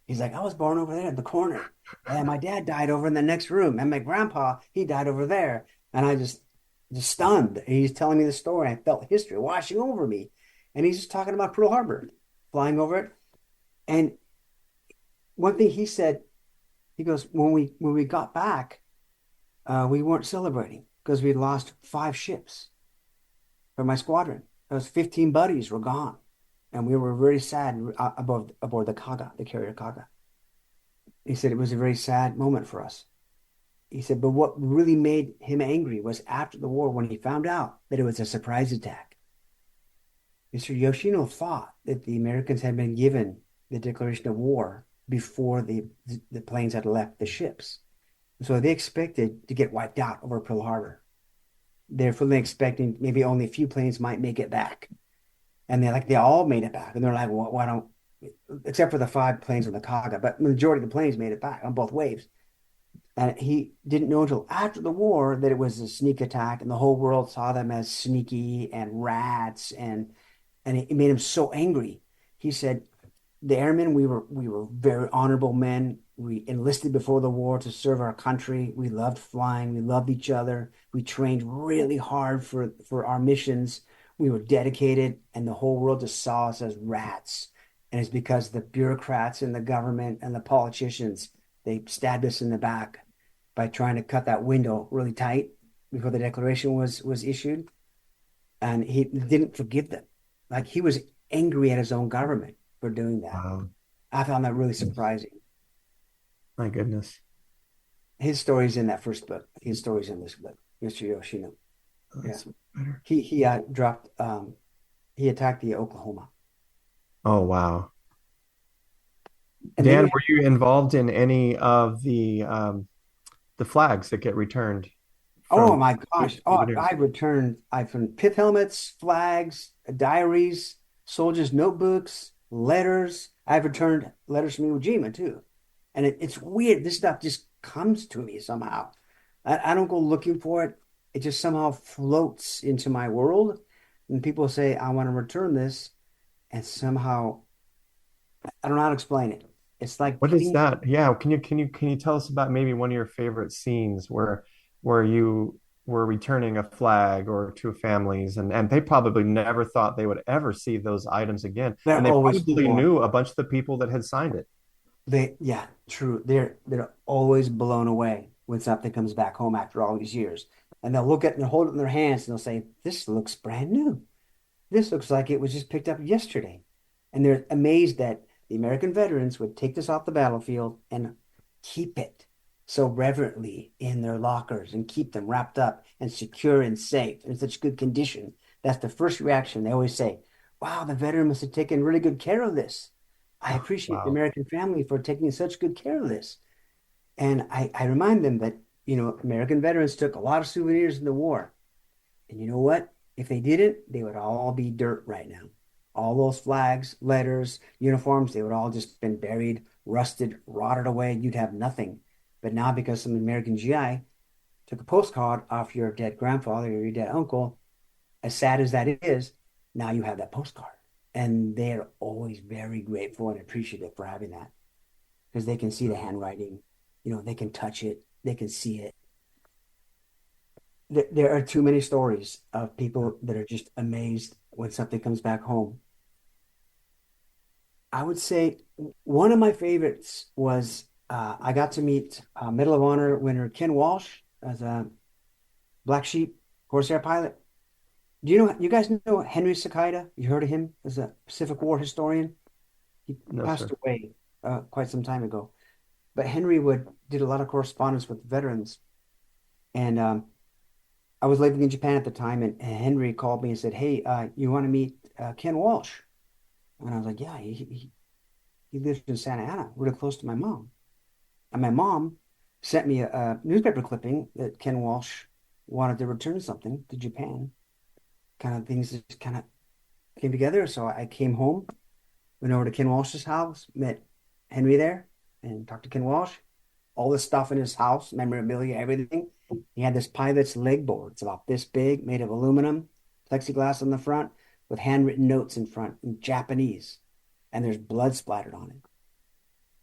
He's like, I was born over there in the corner. And my dad died over in the next room. And my grandpa, he died over there. And I just stunned. And he's telling me the story. I felt history washing over me. And he's just talking about Pearl Harbor, flying over it. And one thing he said, he goes, when we got back, we weren't celebrating because we'd lost 5 ships from my squadron. Those 15 buddies were gone. And we were very sad aboard the Kaga, the carrier Kaga. He said it was a very sad moment for us. He said, but what really made him angry was after the war when he found out that it was a surprise attack. Mr. Yoshino thought that the Americans had been given the declaration of war before the planes had left the ships. So they expected to get wiped out over Pearl Harbor. They're fully expecting maybe only a few planes might make it back. And they all made it back. And they're like, well, why don't, except for the 5 planes on the Kaga, but the majority of the planes made it back on both waves. And he didn't know until after the war that it was a sneak attack, and the whole world saw them as sneaky and rats, and it made him so angry. He said, the airmen, we were very honorable men. We enlisted before the war to serve our country. We loved flying. We loved each other. We trained really hard for our missions. We were dedicated, and the whole world just saw us as rats. And it's because the bureaucrats in the government and the politicians, they stabbed us in the back by trying to cut that window really tight before the declaration was issued. And he didn't forgive them. Like, he was angry at his own government for doing that. Wow. I found that really surprising. My goodness. His story's in that first book. His story's in this book, Mr. Yoshino. That's Yeah. better. He attacked the Oklahoma. Oh, wow. And Dan, then were you involved in any of the flags that get returned oh from my gosh. Oh, souvenirs? I've found pith helmets, flags, diaries, soldiers' notebooks, letters. I've returned letters from Iwo Jima too. And it's weird. This stuff just comes to me somehow. I don't go looking for it. It just somehow floats into my world. And people say, I want to return this. And somehow, I don't know how to explain it. It's like What is getting, that? Yeah, can you tell us about maybe one of your favorite scenes where you were returning a flag or to families, and they probably never thought they would ever see those items again. They're And they always probably blown. knew a bunch of the people that had signed it. Yeah, true. They're always blown away when something comes back home after all these years. And they'll look at it and hold it in their hands and they'll say, "This looks brand new. This looks like it was just picked up yesterday." And they're amazed that the American veterans would take this off the battlefield and keep it so reverently in their lockers and keep them wrapped up and secure and safe in such good condition. That's the first reaction. They always say, "Wow, the veteran must have taken really good care of this. I Oh, appreciate the wow. American family for taking such good care of this." And I remind them that, American veterans took a lot of souvenirs in the war. And you know what? If they didn't, they would all be dirt right now. All those flags, letters, uniforms, they would all just been buried, rusted, rotted away. You'd have nothing. But now, because some American GI took a postcard off your dead grandfather or your dead uncle, as sad as that is, now you have that postcard. And they're always very grateful and appreciative for having that because they can see the handwriting, they can touch it, they can see it. There are too many stories of people that are just amazed when something comes back home. I would say one of my favorites was I got to meet Medal of Honor winner Ken Walsh as a Black Sheep Corsair pilot. You guys know Henry Sakita? You heard of him as a Pacific War historian? He No, passed sir. away quite some time ago. But Henry did a lot of correspondence with veterans. And I was living in Japan at the time, and Henry called me and said, "Hey, you want to meet Ken Walsh?" And I was like, "Yeah, he lives in Santa Ana, really close to my mom." And my mom sent me a newspaper clipping that Ken Walsh wanted to return something to Japan. Kind of things just kind of came together. So I came home, went over to Ken Walsh's house, met Henry there, and talked to Ken Walsh. All the stuff in his house, memorabilia, everything. He had this pilot's leg board. It's about this big, made of aluminum, plexiglass on the front, with handwritten notes in front in Japanese. And there's blood splattered on it.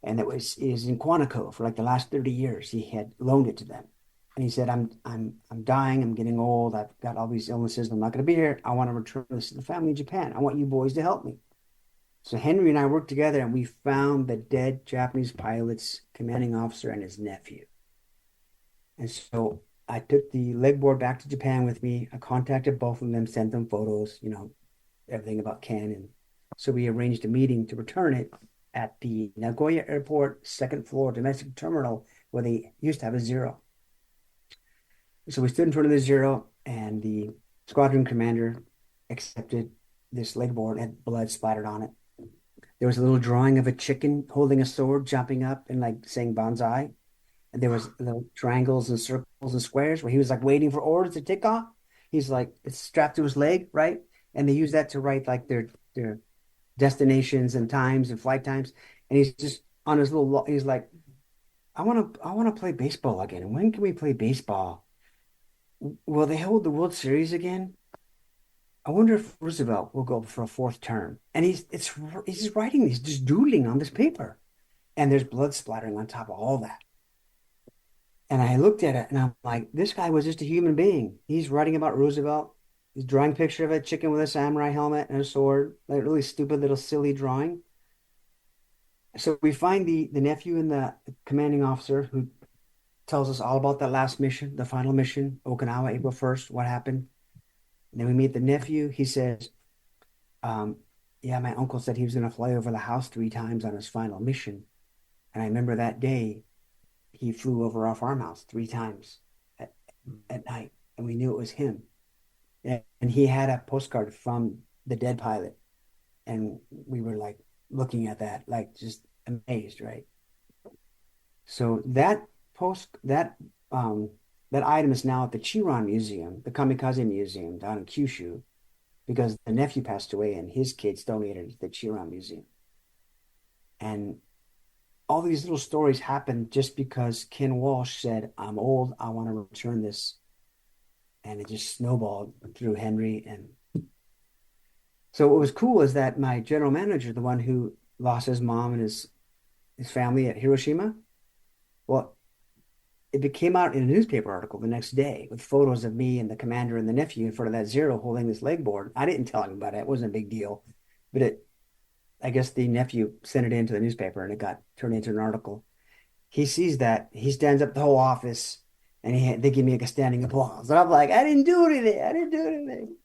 And it was in Quantico for like the last 30 years. He had loaned it to them. And he said, I'm dying, I'm getting old, I've got all these illnesses, I'm not going to be here. I want to return this to the family in Japan. I want you boys to help me. So Henry and I worked together and we found the dead Japanese pilot's commanding officer and his nephew. And so I took the leg board back to Japan with me. I contacted both of them, sent them photos, everything about Ken. And so we arranged a meeting to return it at the Nagoya Airport second floor domestic terminal where they used to have a zero. So we stood in front of the zero and the squadron commander accepted this leg board, had blood splattered on it. There was a little drawing of a chicken holding a sword, jumping up and like saying "Banzai." And there was little triangles and circles and squares where he was like waiting for orders to take off. He's like, it's strapped to his leg, right? And they use that to write like their destinations and times and flight times. And he's just on his little, he's like, I want to play baseball again. And when can we play baseball? Will they hold the World Series again? I wonder if Roosevelt will go for a fourth term. And he's just writing these, just doodling on this paper. And there's blood splattering on top of all that. And I looked at it and I'm like, this guy was just a human being. He's writing about Roosevelt. He's drawing a picture of a chicken with a samurai helmet and a sword, like a really stupid little silly drawing. So we find the nephew and the commanding officer who tells us all about that last mission, the final mission, Okinawa, April 1st, what happened. And then we meet the nephew. He says, yeah, my uncle said he was going to fly over the house 3 times on his final mission. And I remember that day he flew over our farmhouse 3 times at night, and we knew it was him. And he had a postcard from the dead pilot, and we were like looking at that, like just amazed, right? So that item is now at the Chiron Museum, the Kamikaze Museum down in Kyushu, because the nephew passed away and his kids donated it to the Chiron Museum. And all these little stories happened just because Ken Walsh said, I'm old, I want to return this. And it just snowballed through Henry. And so what was cool is that my general manager, the one who lost his mom and his family at Hiroshima, well, it came out in a newspaper article the next day with photos of me and the commander and the nephew in front of that Zero holding this leg board. I didn't tell him about it. It wasn't a big deal. But I guess the nephew sent it into the newspaper and it got turned into an article. He sees that. He stands up the whole office and they give me like a standing applause. And I'm like, I didn't do anything. I didn't do anything.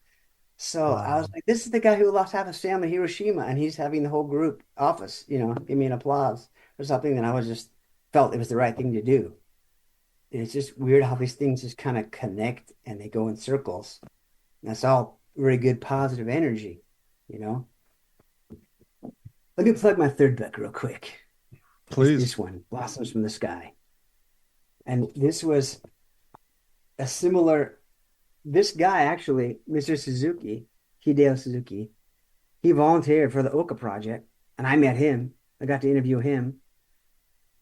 So I was like, this is the guy who lost half his family in Hiroshima, and he's having the whole group office, give me an applause or something. And I was just felt it was the right thing to do. And it's just weird how these things just kind of connect and they go in circles. And that's all really good, positive energy, Let me plug my third book real quick. Please. This one, Blossoms from the Sky. And this was a similar, this guy actually, Mr. Suzuki, Hideo Suzuki, he volunteered for the Oka project, and I met him. I got to interview him.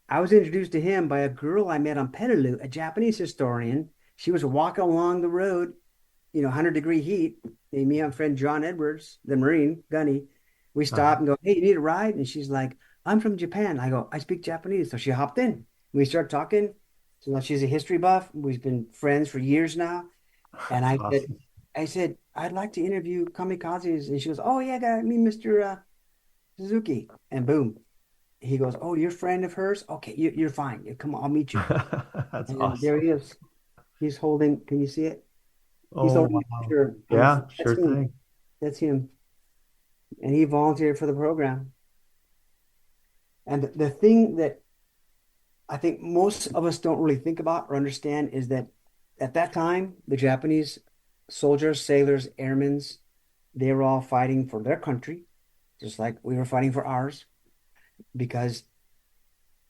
I was introduced to him by a girl I met on Petaloo, a Japanese historian. She was walking along the road, 100-degree heat. And me and my friend John Edwards, the Marine, Gunny, we stopped and go, hey, you need a ride? And she's like, I'm from Japan. I go, I speak Japanese. So she hopped in. We started talking. So now she's a history buff. We've been friends for years now. And I said, I'd like to interview kamikazes. And she goes, oh, yeah, I mean, Mr. Suzuki. And boom. He goes, oh, you're a friend of hers? Okay, you're fine. Come on, I'll meet you. That's and awesome. There he is. He's holding, can you see it? He's holding wow. a picture. Yeah, That's sure him. thing. That's him. And he volunteered for the program. And the thing that I think most of us don't really think about or understand is that at that time, the Japanese soldiers, sailors, airmen, they were all fighting for their country, just like we were fighting for ours, because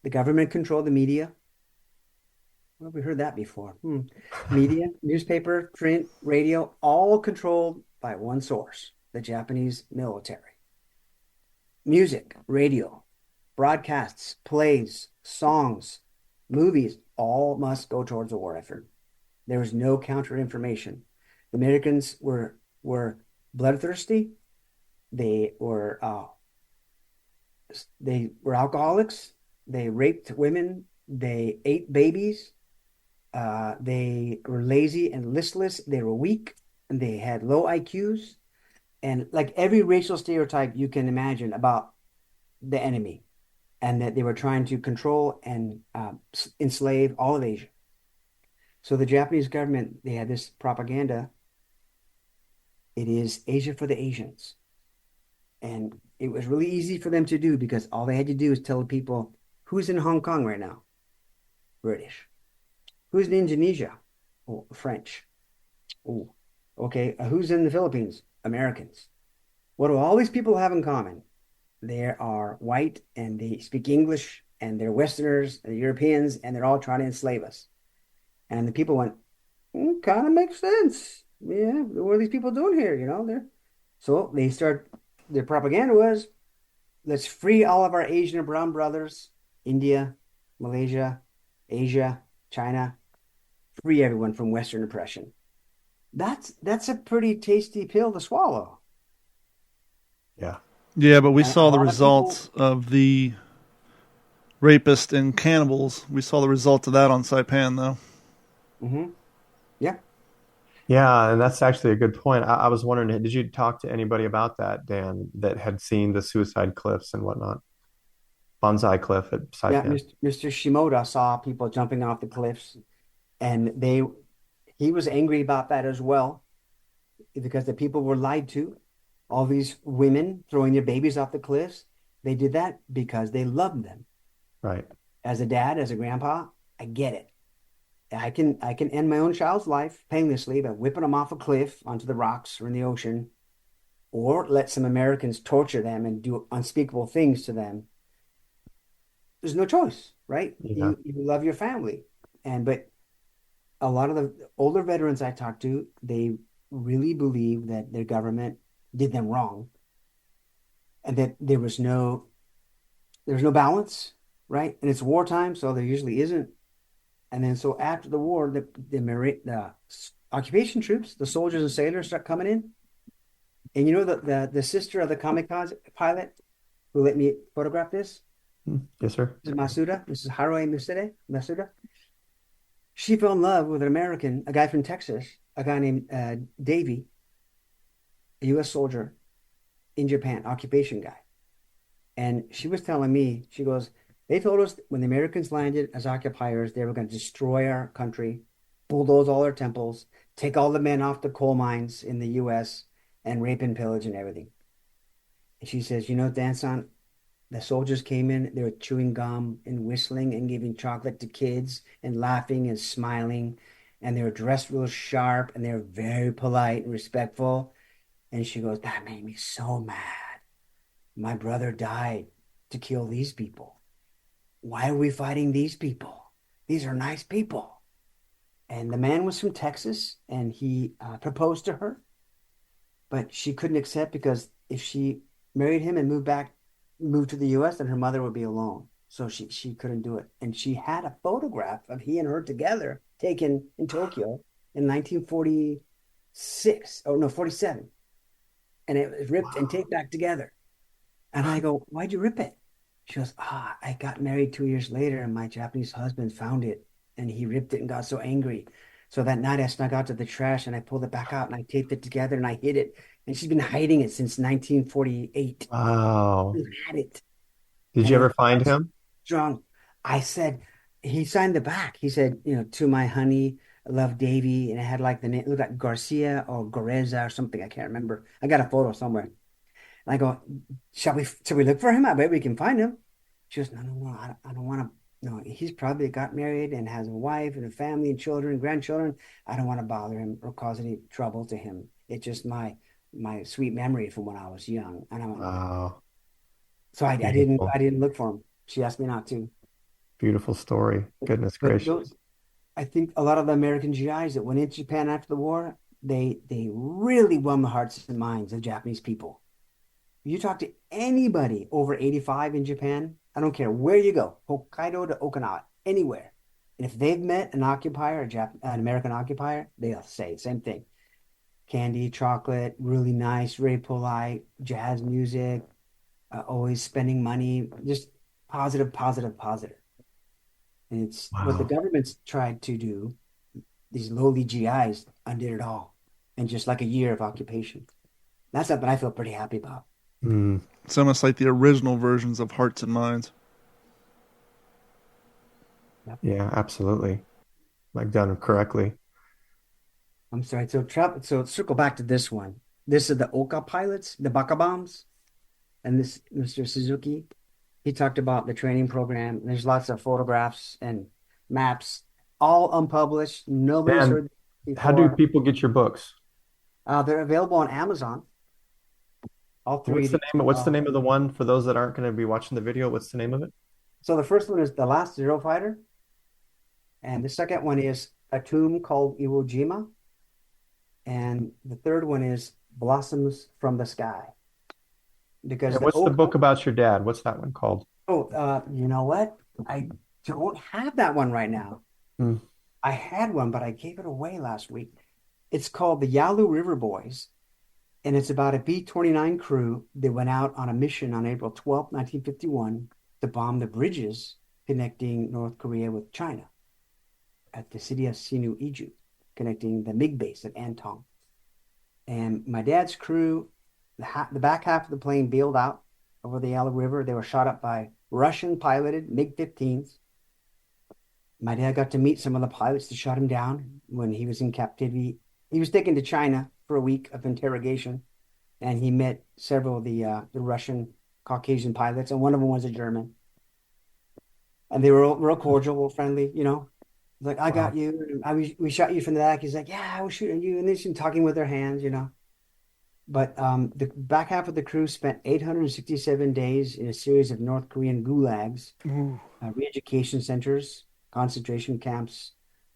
the government controlled the media. Well, we heard that before. Media, newspaper, print, radio, all controlled by one source, the Japanese military. Music, radio, broadcasts, plays, songs, movies, all must go towards the war effort. There was no counter information. The Americans were bloodthirsty. They were alcoholics. They raped women. They ate babies. They were lazy and listless. They were weak, and they had low IQs, and like every racial stereotype you can imagine about the enemy, and that they were trying to control and enslave all of Asia. So the Japanese government, they had this propaganda. It is Asia for the Asians. And it was really easy for them to do because all they had to do is tell the people, who's in Hong Kong right now? British. Who's in Indonesia? Oh, French. Oh, okay. Who's in the Philippines? Americans. What do all these people have in common? They are white and they speak English and they're Westerners and Europeans and they're all trying to enslave us. And the people went, kind of makes sense. Yeah, what are these people doing here? So they start, their propaganda was, let's free all of our Asian and brown brothers, India, Malaysia, Asia, China, free everyone from Western oppression. That's a pretty tasty pill to swallow. Yeah. Yeah, but we And a saw the lot of results of the rapists and cannibals. We saw the results of that on Saipan, though. Mm-hmm. Yeah. Yeah, and that's actually a good point. I was wondering, did you talk to anybody about that, Dan, that had seen the suicide cliffs and whatnot? Bonsai Cliff at Yeah, Saipan. Mr. Shimoda saw people jumping off the cliffs, and he was angry about that as well, because the people were lied to. All these women throwing their babies off the cliffs, they did that because they loved them. Right. As a dad, as a grandpa, I get it. I can end my own child's life painlessly by whipping them off a cliff onto the rocks or in the ocean, or let some Americans torture them and do unspeakable things to them. There's no choice, right? Yeah. You love your family. But a lot of the older veterans I talked to, they really believe that their government did them wrong and that there was no balance, right? And it's wartime, so there usually isn't. And then so after the war, the occupation troops, the soldiers and sailors start coming in. And the sister of the kamikaze pilot who let me photograph this? Yes, sir. This is Masuda. This is Haruo Masuda. she fell in love with an American, a guy from Texas, a guy named Davy, a U.S. soldier in Japan, occupation guy. And she was telling me, she goes, they told us when the Americans landed as occupiers, they were going to destroy our country, bulldoze all our temples, take all the men off the coal mines in the U.S., and rape and pillage and everything. And she says, you know, Dan-san, the soldiers came in, they were chewing gum and whistling and giving chocolate to kids and laughing and smiling. And they were dressed real sharp and they were very polite and respectful. And she goes, that made me so mad. My brother died to kill these people. Why are we fighting these people? These are nice people. And the man was from Texas and he proposed to her, but she couldn't accept because if she married him and moved to the US, then her mother would be alone. So she couldn't do it. And she had a photograph of he and her together taken in Tokyo in 1946. Oh, no, 47. And it was ripped and taped back together. And I go, why'd you rip it? She goes, I got married 2 years later and my Japanese husband found it and he ripped it and got so angry. So that night I snuck out to the trash and I pulled it back out and I taped it together and I hid it. And she's been hiding it since 1948. Wow. She had it. Did And you it ever was find him? strong. I said, he signed the back. He said, you know, to my honey, I love Davy. And it had like the name, it looked like Garcia or Gareza or something. I can't remember. I got a photo somewhere. And I go, shall we look for him? I bet we can find him. She goes, no, I don't want to. No, he's probably got married and has a wife and a family and children, grandchildren. I don't want to bother him or cause any trouble to him. It's just my sweet memory from when I was young. And I went, Wow. so I Beautiful. didn't look for him. She asked me not to. Beautiful story. Goodness But gracious. I think a lot of the American GIs that went into Japan after the war, they really won the hearts and minds of Japanese people. You talk to anybody over 85 in Japan, I don't care where you go, Hokkaido to Okinawa, anywhere. And if they've met an occupier, an American occupier, they'll say the same thing. Candy, chocolate, really nice, very polite, jazz music, always spending money, just positive, positive, positive. And it's what the Wow. government's tried to do. These lowly GIs undid it all in just like a year of occupation. That's something I feel pretty happy about. Mm. It's almost like the original versions of Hearts and Minds. Yep. Yeah, absolutely. Like done correctly. I'm sorry. So circle back to this one. This is the Oka pilots, the Baka bombs, and this Mr. Suzuki. He talked about the training program. There's lots of photographs and maps, all unpublished. Nobody's Dan, heard how do before. people get your books? They're available on Amazon. All three. What's the name of the one for those that aren't going to be watching the video? What's the name of it? So the first one is The Last Zero Fighter, and the second one is A Tomb Called Iwo Jima, and the third one is Blossoms from the Sky. Because And the what's the Oka, book about your dad? What's that one called? you know what? I don't have that one right now. Hmm. I had one, but I gave it away last week. It's called the Yalu River Boys, and it's about a B-29 crew that went out on a mission on April 12th, 1951, to bomb the bridges connecting North Korea with China at the city of Sinu-Iju, connecting the MiG base at Antong. And my dad's crew, the back half of the plane bailed out over the Yalu River. They were shot up by Russian-piloted MiG-15s. My dad got to meet some of the pilots that shot him down when he was in captivity. He was taken to China for a week of interrogation, and he met several of the Russian Caucasian pilots, and one of them was a German. And they were real cordial, real friendly, you know. Like, I Wow. got you. We shot you from the back. He's like, yeah, I was shooting you. And they're just talking with their hands, you know. But the back half of the crew spent 867 days in a series of North Korean gulags, re-education centers, concentration camps.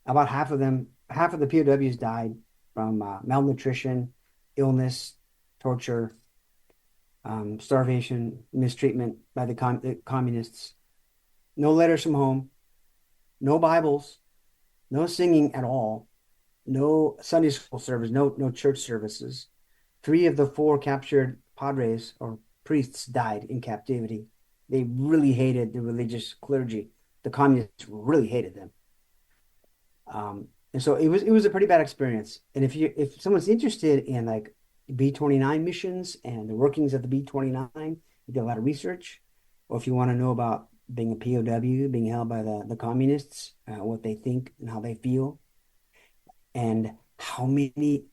About half of the POWs died from malnutrition, illness, torture, starvation, mistreatment by the communists. No letters from home, no Bibles, no singing at all, no Sunday school service, no church services. 3 of the 4 captured padres or priests died in captivity. They really hated the religious clergy. The communists really hated them. And so it was a pretty bad experience. And if someone's interested in like B-29 missions and the workings of the B-29, you do a lot of research, or if you want to know about being a POW, being held by the communists, what they think and how they feel, and how many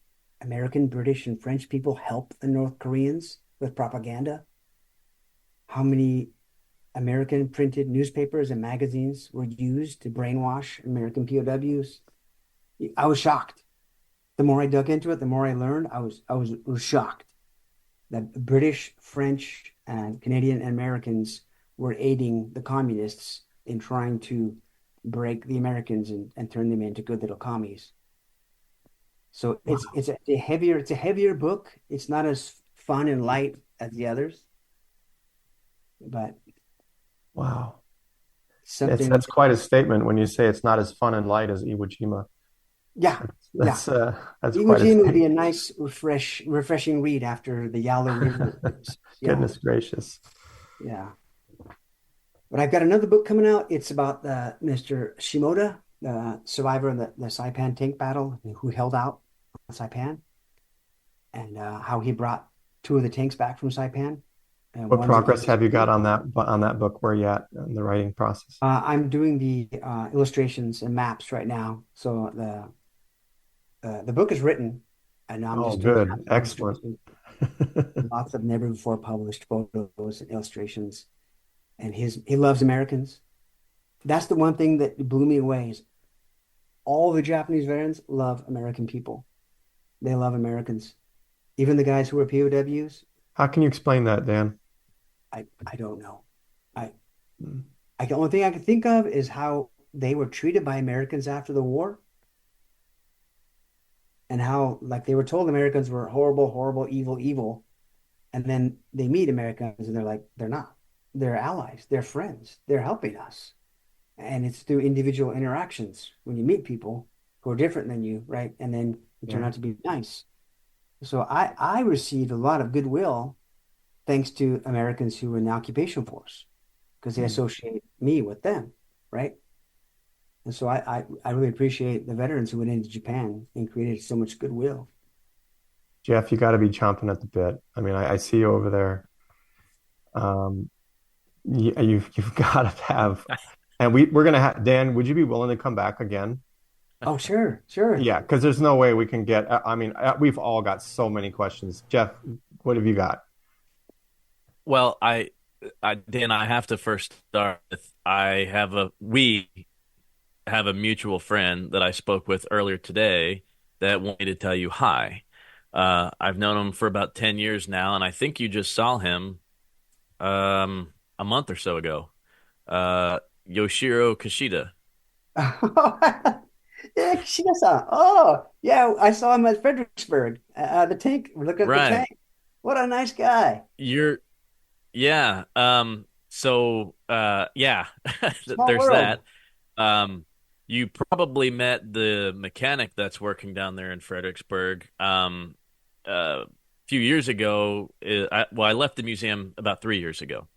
American, British, and French people help the North Koreans with propaganda, how many American printed newspapers and magazines were used to brainwash American POWs. I was shocked. The more I dug into it, the more I learned. I was shocked that British, French, and Canadian and Americans were aiding the communists in trying to break the Americans and turn them into good little commies. So it's a heavier book. It's not as fun and light as the others, but Wow. something. That's quite a statement when you say it's not as fun and light as Iwo Jima. Yeah, yeah. That's Iwo quite a Jima would be statement. a nice, refreshing read after the Yalu River. Yeah, Goodness gracious. yeah. But I've got another book coming out. It's about Mr. Shimoda, the survivor of the Saipan tank battle, who held out on Saipan, and how he brought two of the tanks back from Saipan. And What one's progress have you got on that book? Where you at in the writing process? I'm doing the illustrations and maps right now. So the book is written, and now I'm Oh, just doing good. maps and Excellent. illustrations. Lots of never before published photos and illustrations. And he loves Americans. That's the one thing that blew me away is all the Japanese veterans love American people. They love Americans. Even the guys who were POWs, How can you explain that, Dan? I don't know. I Hmm. the only thing I can think of is how they were treated by Americans after the war, and how like they were told Americans were horrible, horrible, evil, evil, and then they meet Americans and they're like, they're not. They're allies, they're friends, they're helping us. And it's through individual interactions when you meet people who are different than you, right? And then you turn Yeah. out to be nice. So I received a lot of goodwill thanks to Americans who were in the occupation force because they Hmm. associate me with them, right? And so I really appreciate the veterans who went into Japan and created so much goodwill. Jeff, you got to be chomping at the bit. I mean, I see you over there. Um, you've got to have, and we're gonna have Dan. Would you be willing to come back again? Oh, sure, sure. Yeah, because there's no way we can get. I mean, we've all got so many questions. Jeff, what have you got? Well, Dan, I have to first start with we have a mutual friend that I spoke with earlier today that wanted to tell you hi. I've known him for about 10 years now, and I think you just saw him a month or so ago. Yoshiro Kishida. Yeah, Kishida-san. Oh, yeah, I saw him at Fredericksburg. The tank. We're looking at the Right. tank. What a nice guy. You're Yeah. Yeah, Small there's world. that. You probably met the mechanic that's working down there in Fredericksburg. A few years ago, I left the museum about 3 years ago.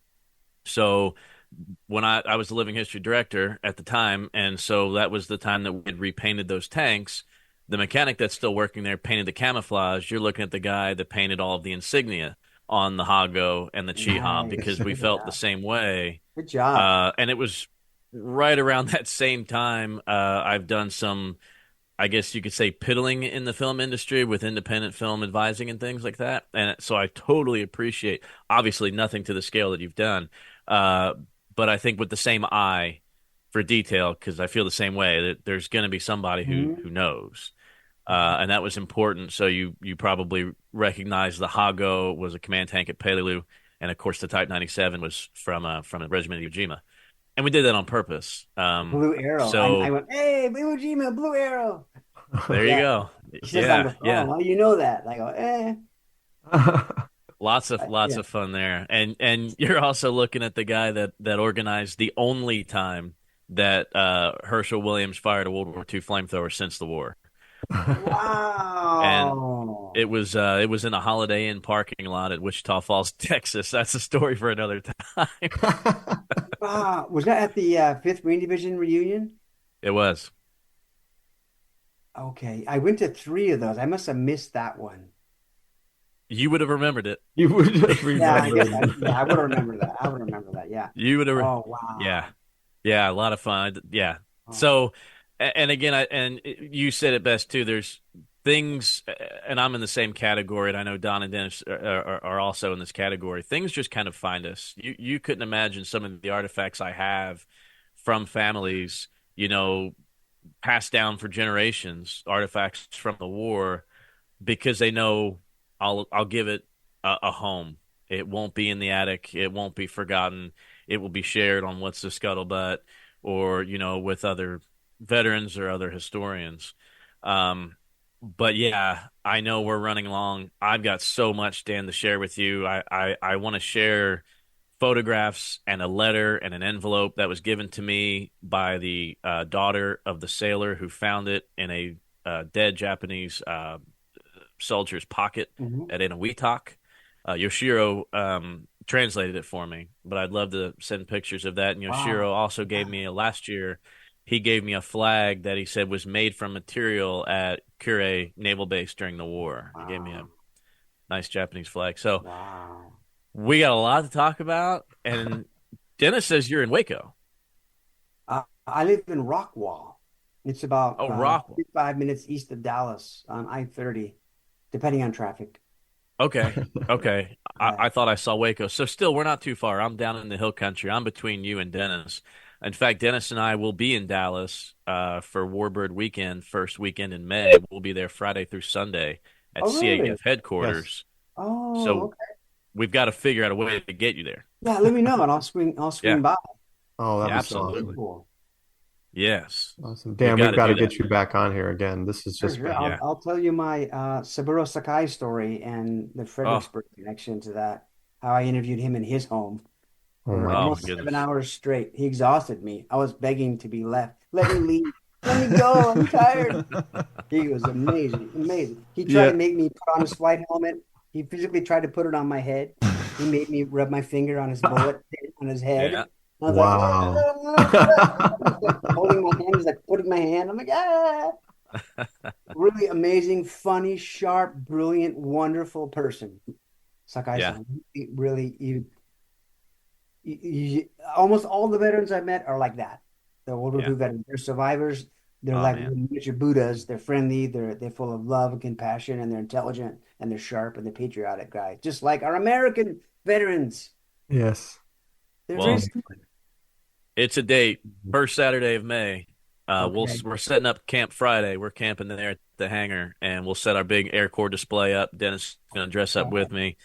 So when I was the living history director at the time, and so that was the time that we had repainted those tanks. The mechanic that's still working there painted the camouflage. You're looking at the guy that painted all of the insignia on the Hago and the Chiha Nice. because we felt the same way. Good job. And it was right around that same time. I've done some, I guess you could say, piddling in the film industry with independent film advising and things like that. And so I totally appreciate, obviously, nothing to the scale that you've done. Uh, but I think with the same eye for detail, because I feel the same way, that there's going to be somebody who Mhm. knows. And that was important. So you probably recognize the Hago was a command tank at Peleliu, and of course the Type 97 was from the regiment of Iwo Jima, and we did that on purpose. Blue Arrow. I So went, hey, Iwo Jima, Blue Arrow. there you Yeah. go. Kishida-san Yeah, goes, oh, yeah. well, you know that. And I go, Lots yeah. of fun there, and you're also looking at the guy that organized the only time that Herschel Williams fired a World War II flamethrower since the war, and Wow. it was in a Holiday Inn parking lot at Wichita Falls, Texas. That's a story for another time. Was that at the 5th Marine Division reunion? It was. Okay, I went to three of those. I must have missed that one. You would have remembered it. You would have Yeah, I guess remembered. I would remember that. I would remember that. Yeah. You would have. Oh Yeah. wow. Yeah. A lot of fun. Yeah. Oh, So, and again, you said it best too. There's things, and I'm in the same category, and I know Don and Dennis are also in this category. Things just kind of find us. You couldn't imagine some of the artifacts I have from families, passed down for generations, artifacts from the war, because they know I'll give it a home. It won't be in the attic. It won't be forgotten. It will be shared on What's the Scuttlebutt, or with other veterans or other historians. But yeah, I know we're running along. I've got so much, Dan, to share with you. I want to share photographs and a letter and an envelope that was given to me by the daughter of the sailor who found it in a dead Japanese soldier's pocket mhm. at Eniwetok. Yoshiro translated it for me, but I'd love to send pictures of that. And Wow. Yoshiro also gave me last year. He gave me a flag that he said was made from material at Kure Naval Base during the war. He gave me a Wow. nice Japanese flag. So Wow. we got a lot to talk about. And Dennis says you're in Waco. I live in Rockwall. It's about Oh, Rockwell. 55 minutes east of Dallas on I-30, depending on traffic. Okay. Okay. Yeah. I thought I saw Waco. So still, we're not too far. I'm down in the hill country. I'm between you and Dennis. In fact, Dennis and I will be in Dallas for Warbird Weekend, first weekend in May. We'll be there Friday through Sunday at Oh, really? CAF Yes. headquarters. Oh, So okay. we've got to figure out a way to get you there. Yeah, let me know and I'll swing Yeah. by. Oh, that'd Yeah, be so Very absolutely. awesome. cool. Yes. Awesome. We've Dan, got we've to got to do that. get you back on here again. This has Sure, just sure. been, Yeah. I'll tell you my Saburo Sakai story and the Oh, Fredericksburg connection to that. How I interviewed him in his home oh for my oh my almost goodness. goodness. 7 hours straight. He exhausted me. I was begging to be left. Let me leave. Let me go. I'm tired. He was amazing, amazing. He tried Yeah. to make me put on his flight helmet. He physically tried to put it on my head. He made me rub my finger on his bullet on his Yeah. head. I was like, Wow. he's like holding my hand. He's like putting my hand. I'm like, ah. Really amazing, funny, sharp, brilliant, wonderful person. Yeah. Sakai-san, really, almost all the veterans I met are like that. The World War Yeah. II veterans, they're survivors. They're Oh like man. miniature Buddhas. They're friendly. They're full of love and compassion, and they're intelligent and they're sharp and they're patriotic guys, just like our American veterans. Yes. They're very Well, similar. it's a date, first Saturday of May. Okay. We're setting up Camp Friday. We're camping there at the hangar, and we'll set our big Air Corps display up. Dennis is going to dress up with me.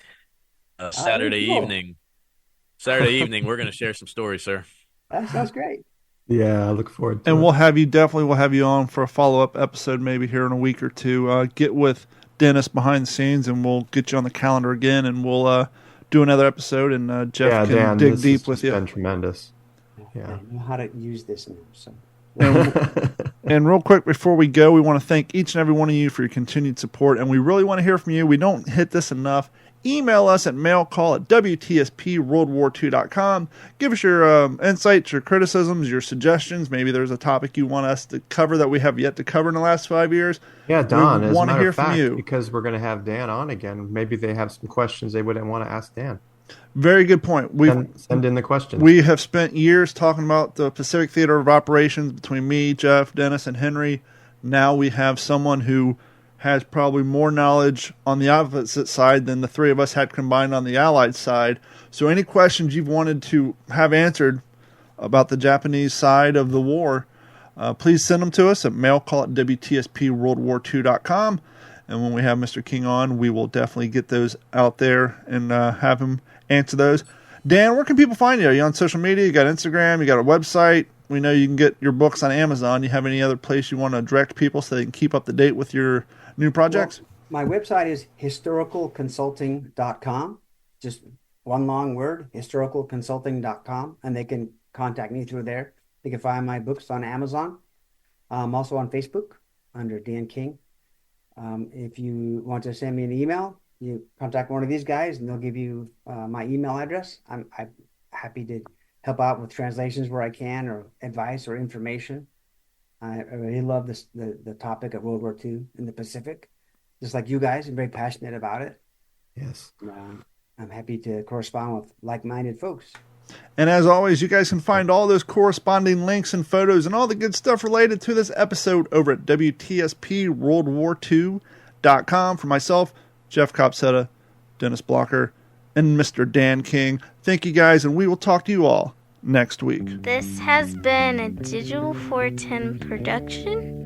Very Saturday cool. evening. Saturday evening, we're going to share some stories, sir. That sounds great. Yeah, I look forward And to it. we'll have you on for a follow up episode maybe here in a week or two. Get with Dennis behind the scenes, and we'll get you on the calendar again, and we'll do another episode, and Jeff Yeah, can Dan, dig this has deep with just you. been tremendous. I Yeah. know how to use this now. So And And real quick before we go, we want to thank each and every one of you for your continued support, and we really want to hear from you. We don't hit this enough. Email us at mailcall@WTSPWWII-EP-181-Dan-King. Give us your insights, your criticisms, your suggestions. Maybe there's a topic you want us to cover that we have yet to cover in the last 5 years. Yeah, We Don, as a want to matter hear of from fact, you. because we're going to have Dan on again, maybe they have some questions they wouldn't want to ask Dan. Very good point. Send in the questions. We have spent years talking about the Pacific Theater of Operations between me, Jeff, Dennis, and Henry. Now we have someone who has probably more knowledge on the opposite side than the three of us had combined on the Allied side. So any questions you've wanted to have answered about the Japanese side of the war, please send them to us at mailcall@WTSPWorldWar2.com. And when we have Mr. King on, we will definitely get those out there and have him answer those. Dan, where can people find you? Are you on social media? You got Instagram? You got a website? We know you can get your books on Amazon. You have any other place you want to direct people so they can keep up to date with your new projects? well, my website is historicalconsulting.com. Just one long word, historicalconsulting.com, and they can contact me through there. They can find my books on Amazon. I'm also on Facebook under Dan King. If you want to send me an email, you contact one of these guys and they'll give you my email address. I'm happy to help out with translations where I can or advice or information. I really love the topic of World War II in the Pacific, just like you guys. I'm very passionate about it. Yes. I'm happy to correspond with like-minded folks. And as always, you guys can find all those corresponding links and photos and all the good stuff related to this episode over at WTSPWWII-EP-181-Dan-King. For myself, Jeff Copsetta, Dennis Blocker, and Mr. Dan King, thank you guys, and we will talk to you all next week. This has been a Digital 410 production.